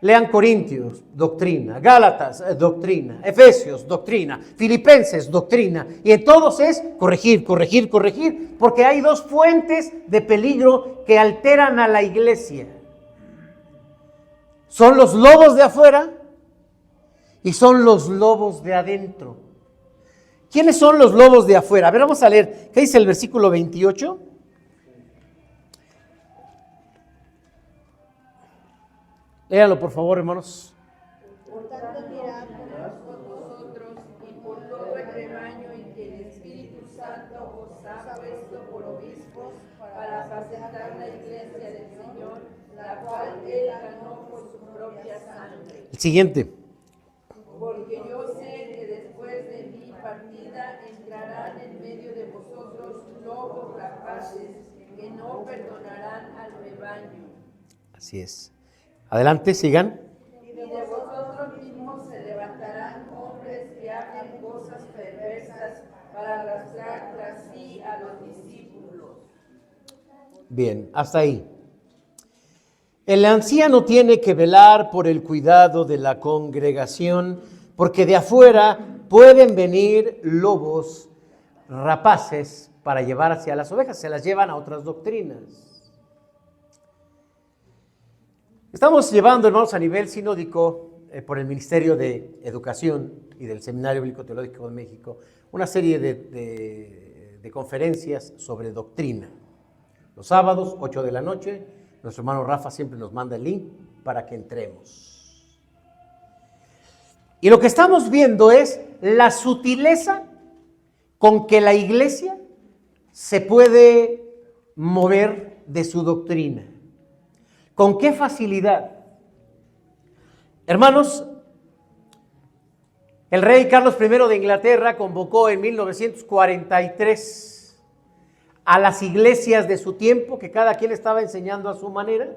Lean Corintios, doctrina, Gálatas, doctrina, Efesios, doctrina, Filipenses, doctrina. Y en todos es corregir, porque hay dos fuentes de peligro que alteran a la iglesia. Son los lobos de afuera y son los lobos de adentro. ¿Quiénes son los lobos de afuera? A ver, vamos a leer. ¿Qué dice el versículo 28? Léanlo, por favor, hermanos. Por tanto, mirad Por vosotros y por todo el rebaño en que el Espíritu Santo os ha puesto por obispos para apacentar la iglesia del Señor, la cual Él ganó por su propia sangre. El siguiente. Porque yo sé que después de mi partida entrarán en medio de vosotros lobos rapaces que no perdonarán al rebaño. Así es. Adelante, sigan. Y de vosotros mismos se levantarán hombres que hablen cosas perversas para arrastrar tras sí a los discípulos. Bien, hasta ahí. El anciano tiene que velar por el cuidado de la congregación, porque de afuera pueden venir lobos rapaces para llevar hacia las ovejas, se las llevan a otras doctrinas. Estamos llevando, hermanos, a nivel sinódico, por el Ministerio de Educación y del Seminario Bíblico Teológico de México, una serie de conferencias sobre doctrina. Los sábados, 8 de la noche, nuestro hermano Rafa siempre nos manda el link para que entremos. Y lo que estamos viendo es la sutileza con que la iglesia se puede mover de su doctrina. ¿Con qué facilidad? Hermanos, el rey Carlos I de Inglaterra convocó en 1943 a las iglesias de su tiempo, que cada quien estaba enseñando a su manera,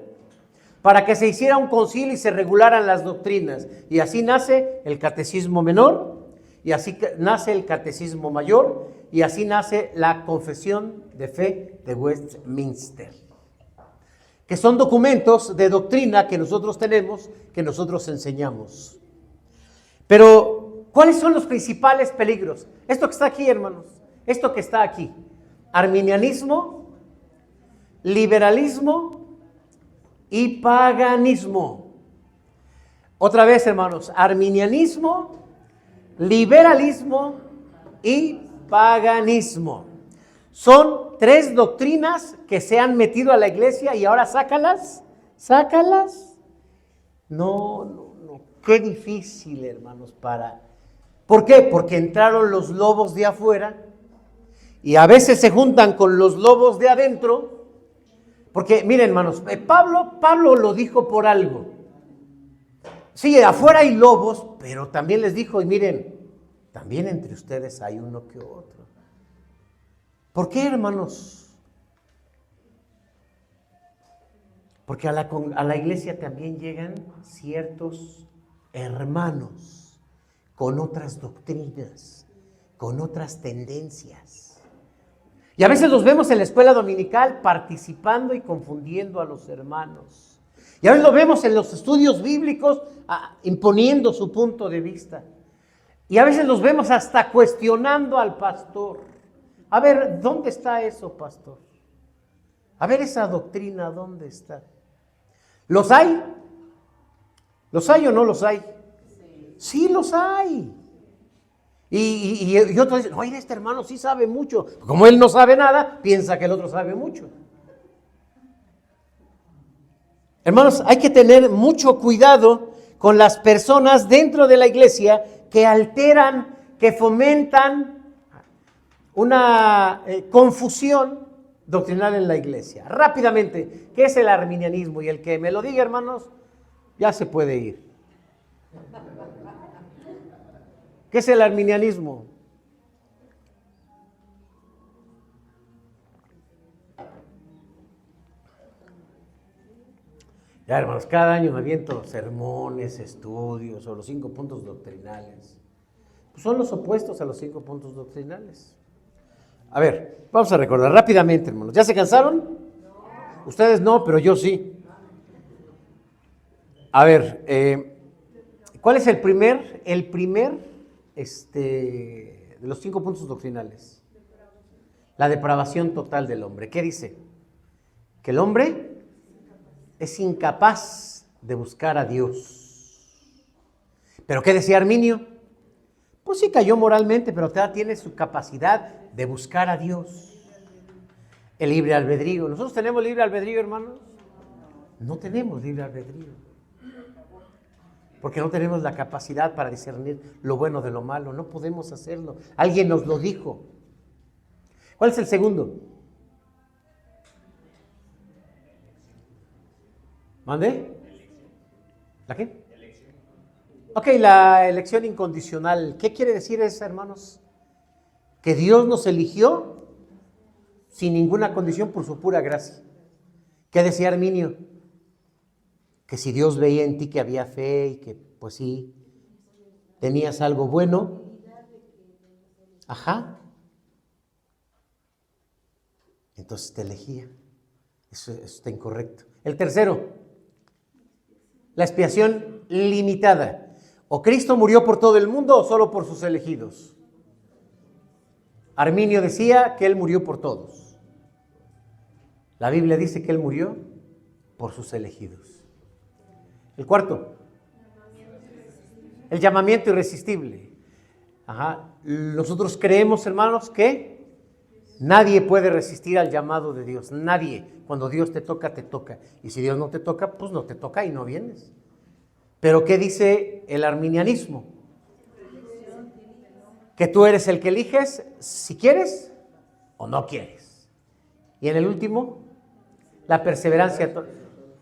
para que se hiciera un concilio y se regularan las doctrinas. Y así nace el catecismo menor, y así nace el catecismo mayor, y así nace la confesión de fe de Westminster, que son documentos de doctrina que nosotros tenemos, que nosotros enseñamos. Pero, ¿cuáles son los principales peligros? Esto que está aquí, hermanos, esto que está aquí: arminianismo, liberalismo y paganismo. Otra vez, hermanos: arminianismo, liberalismo y paganismo. Son tres doctrinas que se han metido a la iglesia y ahora sácalas. No, qué difícil, hermanos, ¿por qué? Porque entraron los lobos de afuera y a veces se juntan con los lobos de adentro. Porque, miren, hermanos, Pablo lo dijo por algo. Sí, afuera hay lobos, pero también les dijo, y miren, también entre ustedes hay uno que otro. ¿Por qué, hermanos? Porque a la iglesia también llegan ciertos hermanos con otras doctrinas, con otras tendencias. Y a veces los vemos en la escuela dominical participando y confundiendo a los hermanos. Y a veces lo vemos en los estudios bíblicos imponiendo su punto de vista. Y a veces los vemos hasta cuestionando al pastor. A ver, ¿dónde está eso, pastor? A ver, esa doctrina, ¿dónde está? ¿Los hay? ¿Los hay o no los hay? Sí, los hay. Y otros dicen, oye, este hermano sí sabe mucho. Como él no sabe nada, piensa que el otro sabe mucho. Hermanos, hay que tener mucho cuidado con las personas dentro de la iglesia que alteran, que fomentan una confusión doctrinal en la iglesia. Rápidamente, ¿qué es el arminianismo? Y el que me lo diga, hermanos, ya se puede ir. ¿Qué es el arminianismo? Ya, hermanos, cada año me aviento sermones, estudios o los 5 puntos doctrinales. Pues son los opuestos a los 5 puntos doctrinales. A ver, vamos a recordar rápidamente, hermanos. ¿Ya se cansaron? Ustedes no, pero yo sí. A ver, ¿cuál es el primer de los 5 puntos doctrinales? La depravación total del hombre. ¿Qué dice? Que el hombre es incapaz de buscar a Dios. ¿Pero qué decía Arminio? Pues sí cayó moralmente, pero todavía tiene su capacidad de buscar a Dios. El libre albedrío. ¿Nosotros tenemos libre albedrío, hermanos? No tenemos libre albedrío. Porque no tenemos la capacidad para discernir lo bueno de lo malo. No podemos hacerlo. Alguien nos lo dijo. ¿Cuál es el segundo? ¿Mande? ¿La qué? Ok, la elección incondicional. ¿Qué quiere decir eso, hermanos? Que Dios nos eligió sin ninguna condición por su pura gracia. ¿Qué decía Arminio? Que si Dios veía en ti que había fe y que, pues sí, tenías algo bueno. Ajá. Entonces te elegía. Eso está incorrecto. El tercero, la expiación limitada. ¿O Cristo murió por todo el mundo o solo por sus elegidos? Arminio decía que Él murió por todos. La Biblia dice que Él murió por sus elegidos. El cuarto, el llamamiento irresistible. Ajá. Nosotros creemos, hermanos, que nadie puede resistir al llamado de Dios. Nadie. Cuando Dios te toca, te toca. Y si Dios no te toca, pues no te toca y no vienes. Pero ¿qué dice el arminianismo? Que tú eres el que eliges si quieres o no quieres. Y en el último, la perseverancia.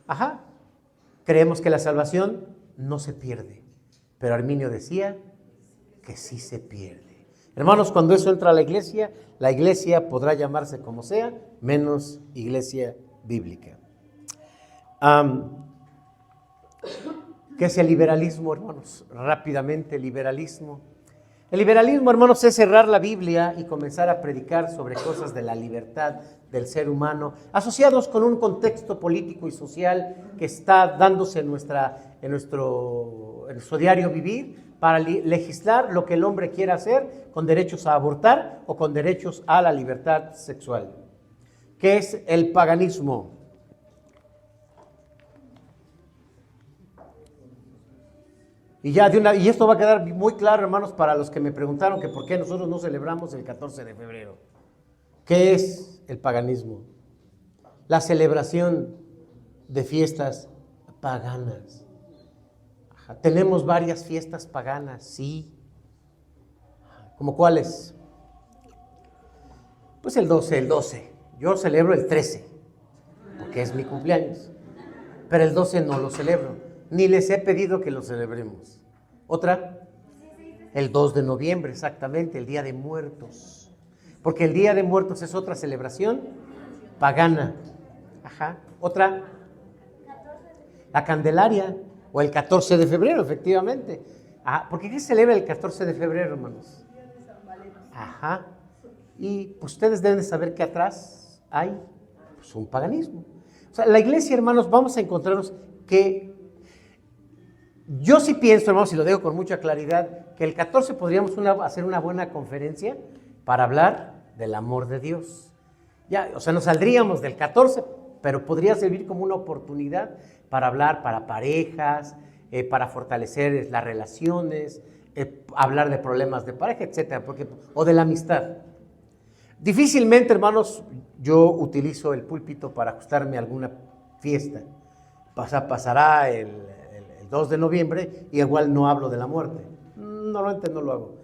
Ajá. Creemos que la salvación no se pierde. Pero Arminio decía que sí se pierde. Hermanos, cuando eso entra a la iglesia podrá llamarse como sea, menos iglesia bíblica. ¿Qué es el liberalismo, hermanos? Rápidamente, liberalismo. El liberalismo, hermanos, es cerrar la Biblia y comenzar a predicar sobre cosas de la libertad del ser humano, asociados con un contexto político y social que está dándose en nuestro diario vivir, para legislar lo que el hombre quiera hacer con derechos a abortar o con derechos a la libertad sexual. ¿Qué es el paganismo? Y esto va a quedar muy claro, hermanos, para los que me preguntaron que por qué nosotros no celebramos el 14 de febrero. ¿Qué es el paganismo? La celebración de fiestas paganas. Tenemos varias fiestas paganas, sí. ¿Cómo cuáles? Pues el 12. Yo celebro el 13, porque es mi cumpleaños. Pero el 12 no lo celebro, ni les he pedido que lo celebremos. Otra, el 2 de noviembre, exactamente, el Día de Muertos. Porque el Día de Muertos es otra celebración pagana. Otra, la Candelaria. O el 14 de febrero, efectivamente. ¿Por qué se celebra el 14 de febrero, hermanos? Y pues ustedes deben de saber que atrás hay pues, un paganismo. O sea, la iglesia, hermanos, vamos a encontrarnos que yo sí pienso, hermanos, y lo digo con mucha claridad, que el 14 podríamos hacer una buena conferencia para hablar del amor de Dios. Ya, o sea, nos saldríamos del 14, pero podría servir como una oportunidad para hablar para parejas, para fortalecer las relaciones, hablar de problemas de pareja, etcétera, o de la amistad. Difícilmente, hermanos, yo utilizo el púlpito para ajustarme a alguna fiesta. Pasará el 2 de noviembre y igual no hablo de la muerte. Normalmente no lo hago.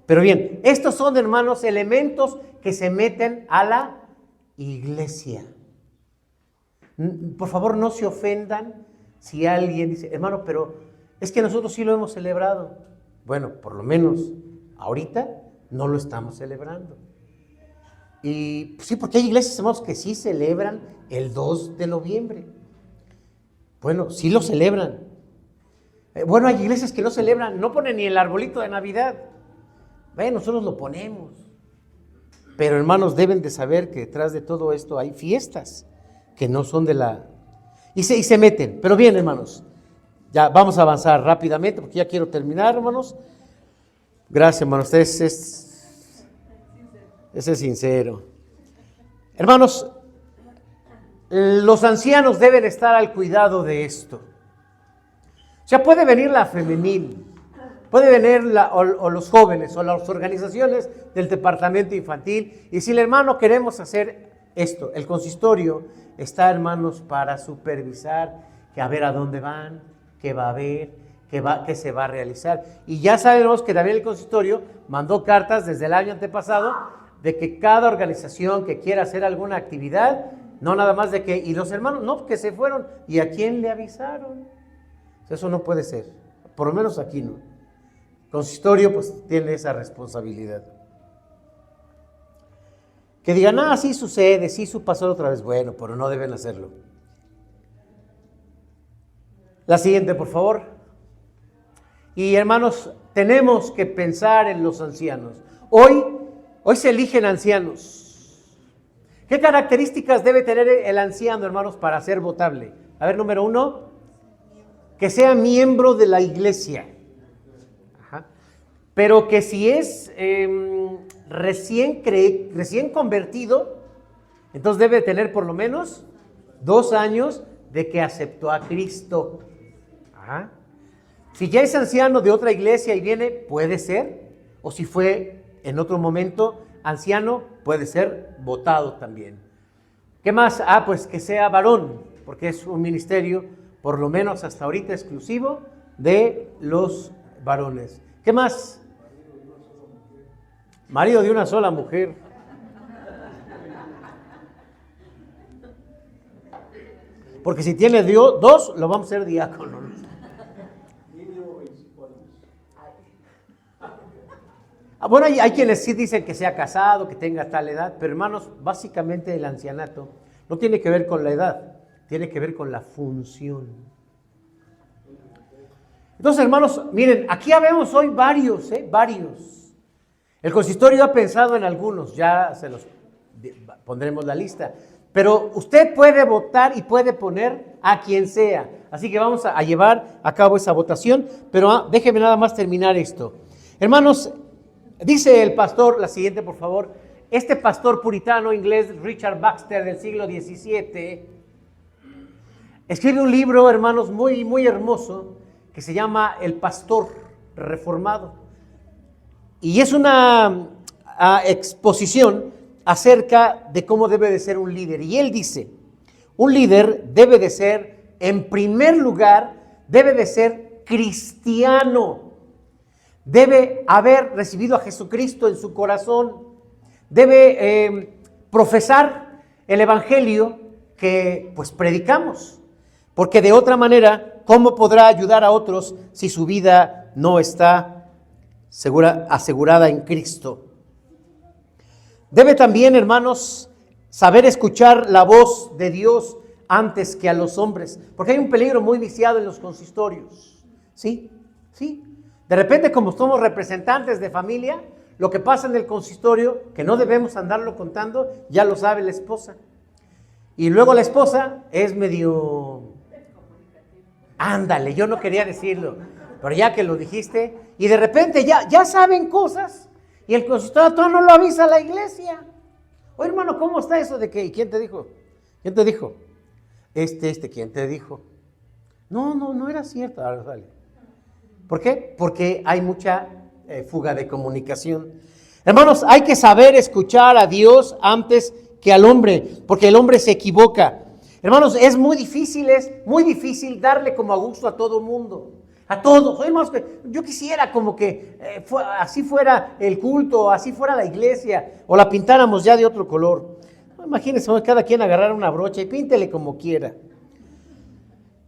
Pero bien, estos son, hermanos, elementos que se meten a la iglesia. Por favor, no se ofendan si alguien dice, hermano, pero es que nosotros sí lo hemos celebrado. Bueno, por lo menos ahorita no lo estamos celebrando. Y sí, porque hay iglesias, hermanos, que sí celebran el 2 de noviembre. Bueno, sí lo celebran. Bueno, hay iglesias que no celebran, no ponen ni el arbolito de Navidad. Bueno, nosotros lo ponemos. Pero, hermanos, deben de saber que detrás de todo esto hay fiestas que no son de la... Y se meten. Pero bien, hermanos, ya vamos a avanzar rápidamente porque ya quiero terminar, hermanos. Gracias, hermanos. Ese es sincero. Hermanos, los ancianos deben estar al cuidado de esto. O sea, puede venir la femenil, puede venir o los jóvenes o las organizaciones del departamento infantil y decirle, hermano, queremos hacer esto. El consistorio está, hermanos, para supervisar, que a ver a dónde van, qué va a haber, qué se va a realizar. Y ya sabemos que también el consistorio mandó cartas desde el año antepasado de que cada organización que quiera hacer alguna actividad, no nada más de que, y los hermanos, no, que se fueron, ¿y a quién le avisaron? Eso no puede ser, por lo menos aquí no. El consistorio pues tiene esa responsabilidad. Que digan, sí sucede, sí pasó otra vez, bueno, pero no deben hacerlo. La siguiente, por favor. Y hermanos, tenemos que pensar en los ancianos. Hoy se eligen ancianos. ¿Qué características debe tener el anciano, hermanos, para ser votable? A ver, número 1, que sea miembro de la iglesia. Pero que si es recién convertido, entonces debe tener por lo menos 2 años de que aceptó a Cristo. Si ya es anciano de otra iglesia y viene, puede ser, o si fue en otro momento anciano, puede ser votado también. ¿Qué más? Pues que sea varón, porque es un ministerio, por lo menos hasta ahorita, exclusivo de los varones. ¿Qué más? Marido de una sola mujer. Porque si tiene 2, lo vamos a hacer diácono. Bueno, hay quienes sí dicen que sea casado, que tenga tal edad, pero hermanos, básicamente el ancianato no tiene que ver con la edad, tiene que ver con la función. Entonces, hermanos, miren, aquí habemos hoy varios. El consistorio ha pensado en algunos, ya se los pondremos la lista, pero usted puede votar y puede poner a quien sea. Así que vamos a llevar a cabo esa votación, pero déjeme nada más terminar esto. Hermanos, dice el pastor, la siguiente por favor, este pastor puritano inglés Richard Baxter del siglo XVII, escribe un libro, hermanos, muy, muy hermoso, que se llama El Pastor Reformado. Y es una exposición acerca de cómo debe de ser un líder. Y él dice, un líder debe de ser, en primer lugar, debe de ser cristiano. Debe haber recibido a Jesucristo en su corazón. Debe profesar el evangelio que pues predicamos. Porque de otra manera, ¿cómo podrá ayudar a otros si su vida no está asegurada en Cristo? Debe también, hermanos, saber escuchar la voz de Dios antes que a los hombres, porque hay un peligro muy viciado en los consistorios. ¿Sí? De repente, como somos representantes de familia, lo que pasa en el consistorio, que no debemos andarlo contando, ya lo sabe la esposa. Y luego la esposa es medio... Ándale, yo no quería decirlo, pero ya que lo dijiste, y de repente ya saben cosas, y el consistorio todavía no lo avisa a la iglesia. Oye, hermano, ¿cómo está eso de que? ¿Quién te dijo? ¿Quién te dijo? ¿Quién te dijo? No era cierto. Ahora dale. ¿Por qué? Porque hay mucha fuga de comunicación. Hermanos, hay que saber escuchar a Dios antes que al hombre, porque el hombre se equivoca. Hermanos, es muy difícil darle como a gusto a todo mundo, a todos. Oye, hermanos, yo quisiera como que así fuera el culto, así fuera la iglesia, o la pintáramos ya de otro color. Imagínense, cada quien agarrar una brocha y píntele como quiera.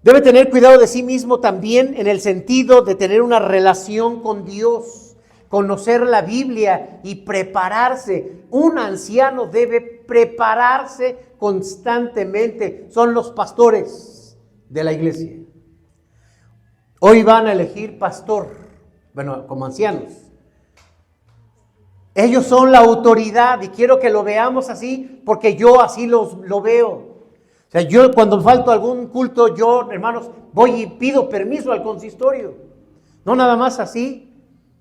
Debe tener cuidado de sí mismo también en el sentido de tener una relación con Dios, conocer la Biblia y prepararse. Un anciano debe prepararse constantemente. Son los pastores de la iglesia. Hoy van a elegir pastor, bueno, como ancianos. Ellos son la autoridad y quiero que lo veamos así porque yo así lo veo. O sea, yo cuando falto a algún culto, yo, hermanos, voy y pido permiso al consistorio. No nada más así.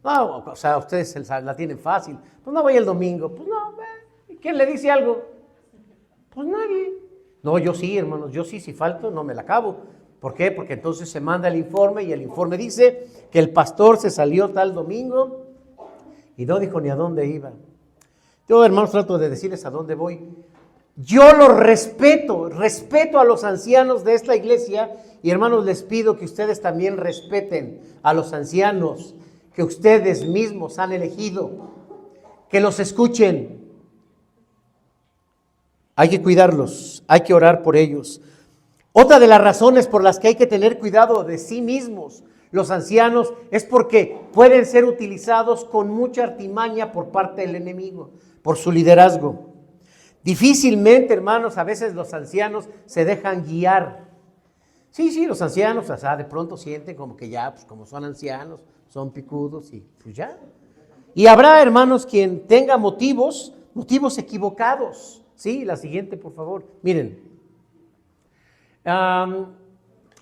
No, o sea, ustedes la tienen fácil. Pues no voy el domingo. Pues no, ¿quién le dice algo? Pues nadie. No, yo sí, hermanos, yo sí, si falto, no me la acabo. ¿Por qué? Porque entonces se manda el informe y el informe dice que el pastor se salió tal domingo y no dijo ni a dónde iba. Yo, hermanos, trato de decirles a dónde voy. Yo los respeto a los ancianos de esta iglesia y, hermanos, les pido que ustedes también respeten a los ancianos que ustedes mismos han elegido, que los escuchen. Hay que cuidarlos, hay que orar por ellos. Otra de las razones por las que hay que tener cuidado de sí mismos, los ancianos, es porque pueden ser utilizados con mucha artimaña por parte del enemigo, por su liderazgo. Difícilmente, hermanos, a veces los ancianos se dejan guiar. Sí, los ancianos, o sea, de pronto sienten como que ya, pues como son ancianos, son picudos y pues ya. Y habrá, hermanos, quien tenga motivos equivocados. Sí, la siguiente, por favor. Miren.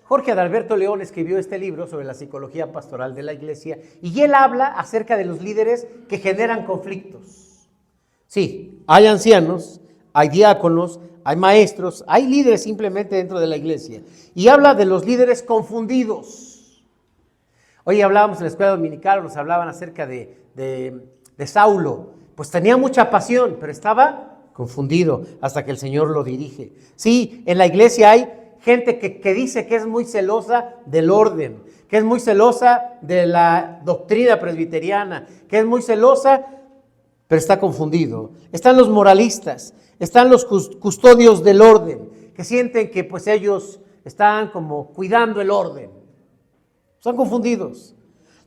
Jorge Adalberto León escribió este libro sobre la psicología pastoral de la iglesia y él habla acerca de los líderes que generan conflictos. Sí, hay ancianos, hay diáconos, hay maestros, hay líderes simplemente dentro de la iglesia. Y habla de los líderes confundidos. Hoy hablábamos en la escuela dominical, nos hablaban acerca de Saulo. Pues tenía mucha pasión, pero estaba confundido hasta que el Señor lo dirige. Sí, en la iglesia hay gente que dice que es muy celosa del orden, que es muy celosa de la doctrina presbiteriana, que es muy celosa, pero está confundido. Están los moralistas, están los custodios del orden, que sienten que pues ellos están como cuidando el orden. Están confundidos.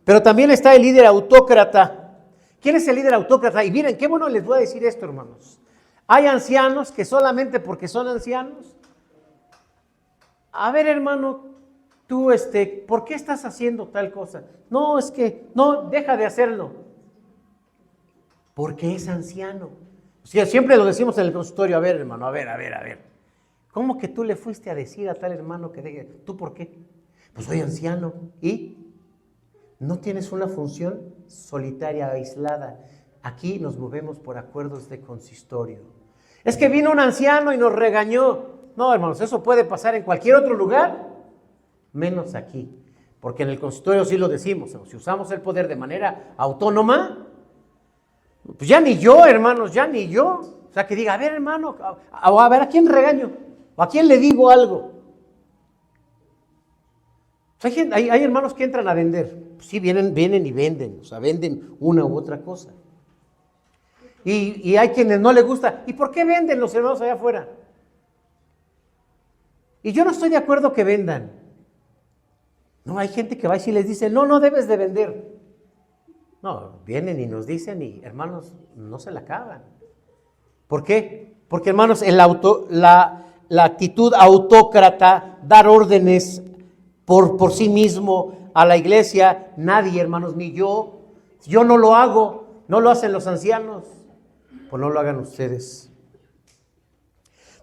Pero también está el líder autócrata, ¿Quién es el líder autócrata? Y miren, qué bueno les voy a decir esto, hermanos. Hay ancianos que solamente porque son ancianos. A ver, hermano, tú, ¿por qué estás haciendo tal cosa? No, es que, no, deja de hacerlo. Porque es anciano. O sea, siempre lo decimos en el consultorio, a ver, hermano, a ver. ¿Cómo que tú le fuiste a decir a tal hermano que deje? ¿Tú por qué? Pues soy anciano. ¿Y? No tienes una función solitaria, aislada. Aquí nos movemos por acuerdos de consistorio. Es que vino un anciano y nos regañó. No, hermanos, eso puede pasar en cualquier otro lugar, menos aquí. Porque en el consistorio sí lo decimos, si usamos el poder de manera autónoma, pues ya ni yo, hermanos, ya ni yo. O sea, que diga, a ver, hermano, a ver, ¿a quién regaño? ¿O a quién le digo algo? O sea, hay hermanos que entran a vender. Pues sí, vienen y venden. O sea, venden una u otra cosa. Y hay quienes no les gusta. ¿Y por qué venden los hermanos allá afuera? Y yo no estoy de acuerdo que vendan. No, hay gente que va y sí les dice, no debes de vender. No, vienen y nos dicen y hermanos, no se la acaban. ¿Por qué? Porque hermanos, la actitud autócrata, dar órdenes por sí mismo a la iglesia, nadie, hermanos, ni yo. Yo no lo hago, no lo hacen los ancianos, pues no lo hagan ustedes.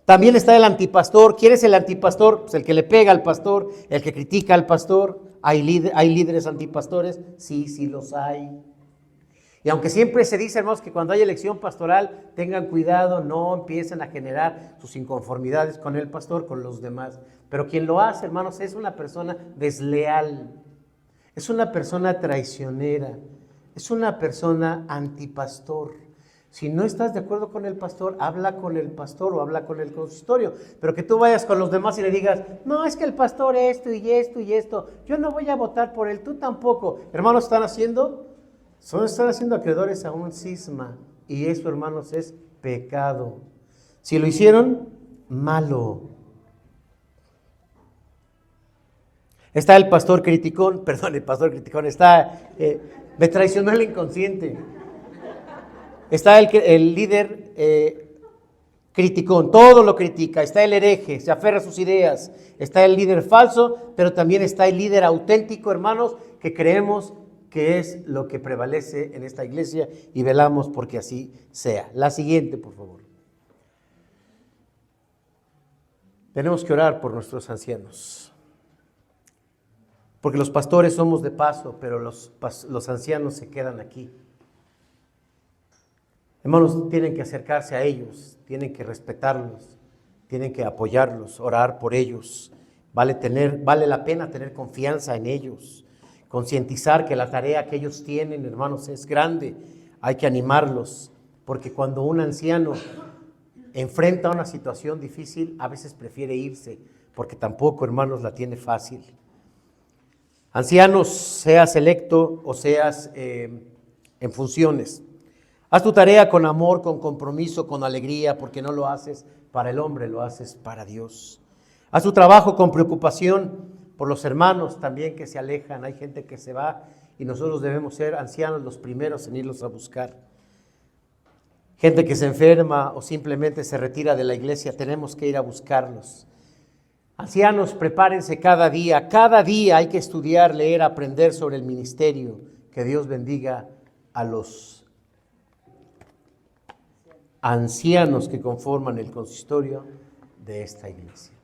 También está el antipastor. ¿Quién es el antipastor? Pues el que le pega al pastor, el que critica al pastor. ¿Hay líderes antipastores? Sí los hay. Y aunque siempre se dice, hermanos, que cuando hay elección pastoral, tengan cuidado, no empiecen a generar sus inconformidades con el pastor, con los demás. Pero quien lo hace, hermanos, es una persona desleal, es una persona traicionera, es una persona antipastor. Si no estás de acuerdo con el pastor, habla con el pastor o habla con el consistorio. Pero que tú vayas con los demás y le digas, no, es que el pastor esto y esto, yo no voy a votar por él, tú tampoco. Hermanos, están haciendo acreedores a un cisma. Y eso, hermanos, es pecado. Si lo hicieron, malo. Está el pastor criticón, me traicionó el inconsciente. Está el líder criticón, todo lo critica. Está el hereje, se aferra a sus ideas. Está el líder falso, pero también está el líder auténtico, hermanos, que creemos que es lo que prevalece en esta iglesia y velamos porque así sea. La siguiente, por favor. Tenemos que orar por nuestros ancianos. Porque los pastores somos de paso, pero los ancianos se quedan aquí. Hermanos, tienen que acercarse a ellos, tienen que respetarlos, tienen que apoyarlos, orar por ellos. Vale la pena tener confianza en ellos, concientizar que la tarea que ellos tienen, hermanos, es grande. Hay que animarlos, porque cuando un anciano enfrenta una situación difícil, a veces prefiere irse, porque tampoco, hermanos, la tiene fácil. Ancianos, seas electo o seas en funciones, haz tu tarea con amor, con compromiso, con alegría, porque no lo haces para el hombre, lo haces para Dios. Haz tu trabajo con preocupación por los hermanos también que se alejan. Hay gente que se va y nosotros debemos ser ancianos los primeros en irlos a buscar. Gente que se enferma o simplemente se retira de la iglesia, tenemos que ir a buscarlos. Ancianos, prepárense cada día hay que estudiar, leer, aprender sobre el ministerio. Que Dios bendiga a los ancianos que conforman el consistorio de esta iglesia.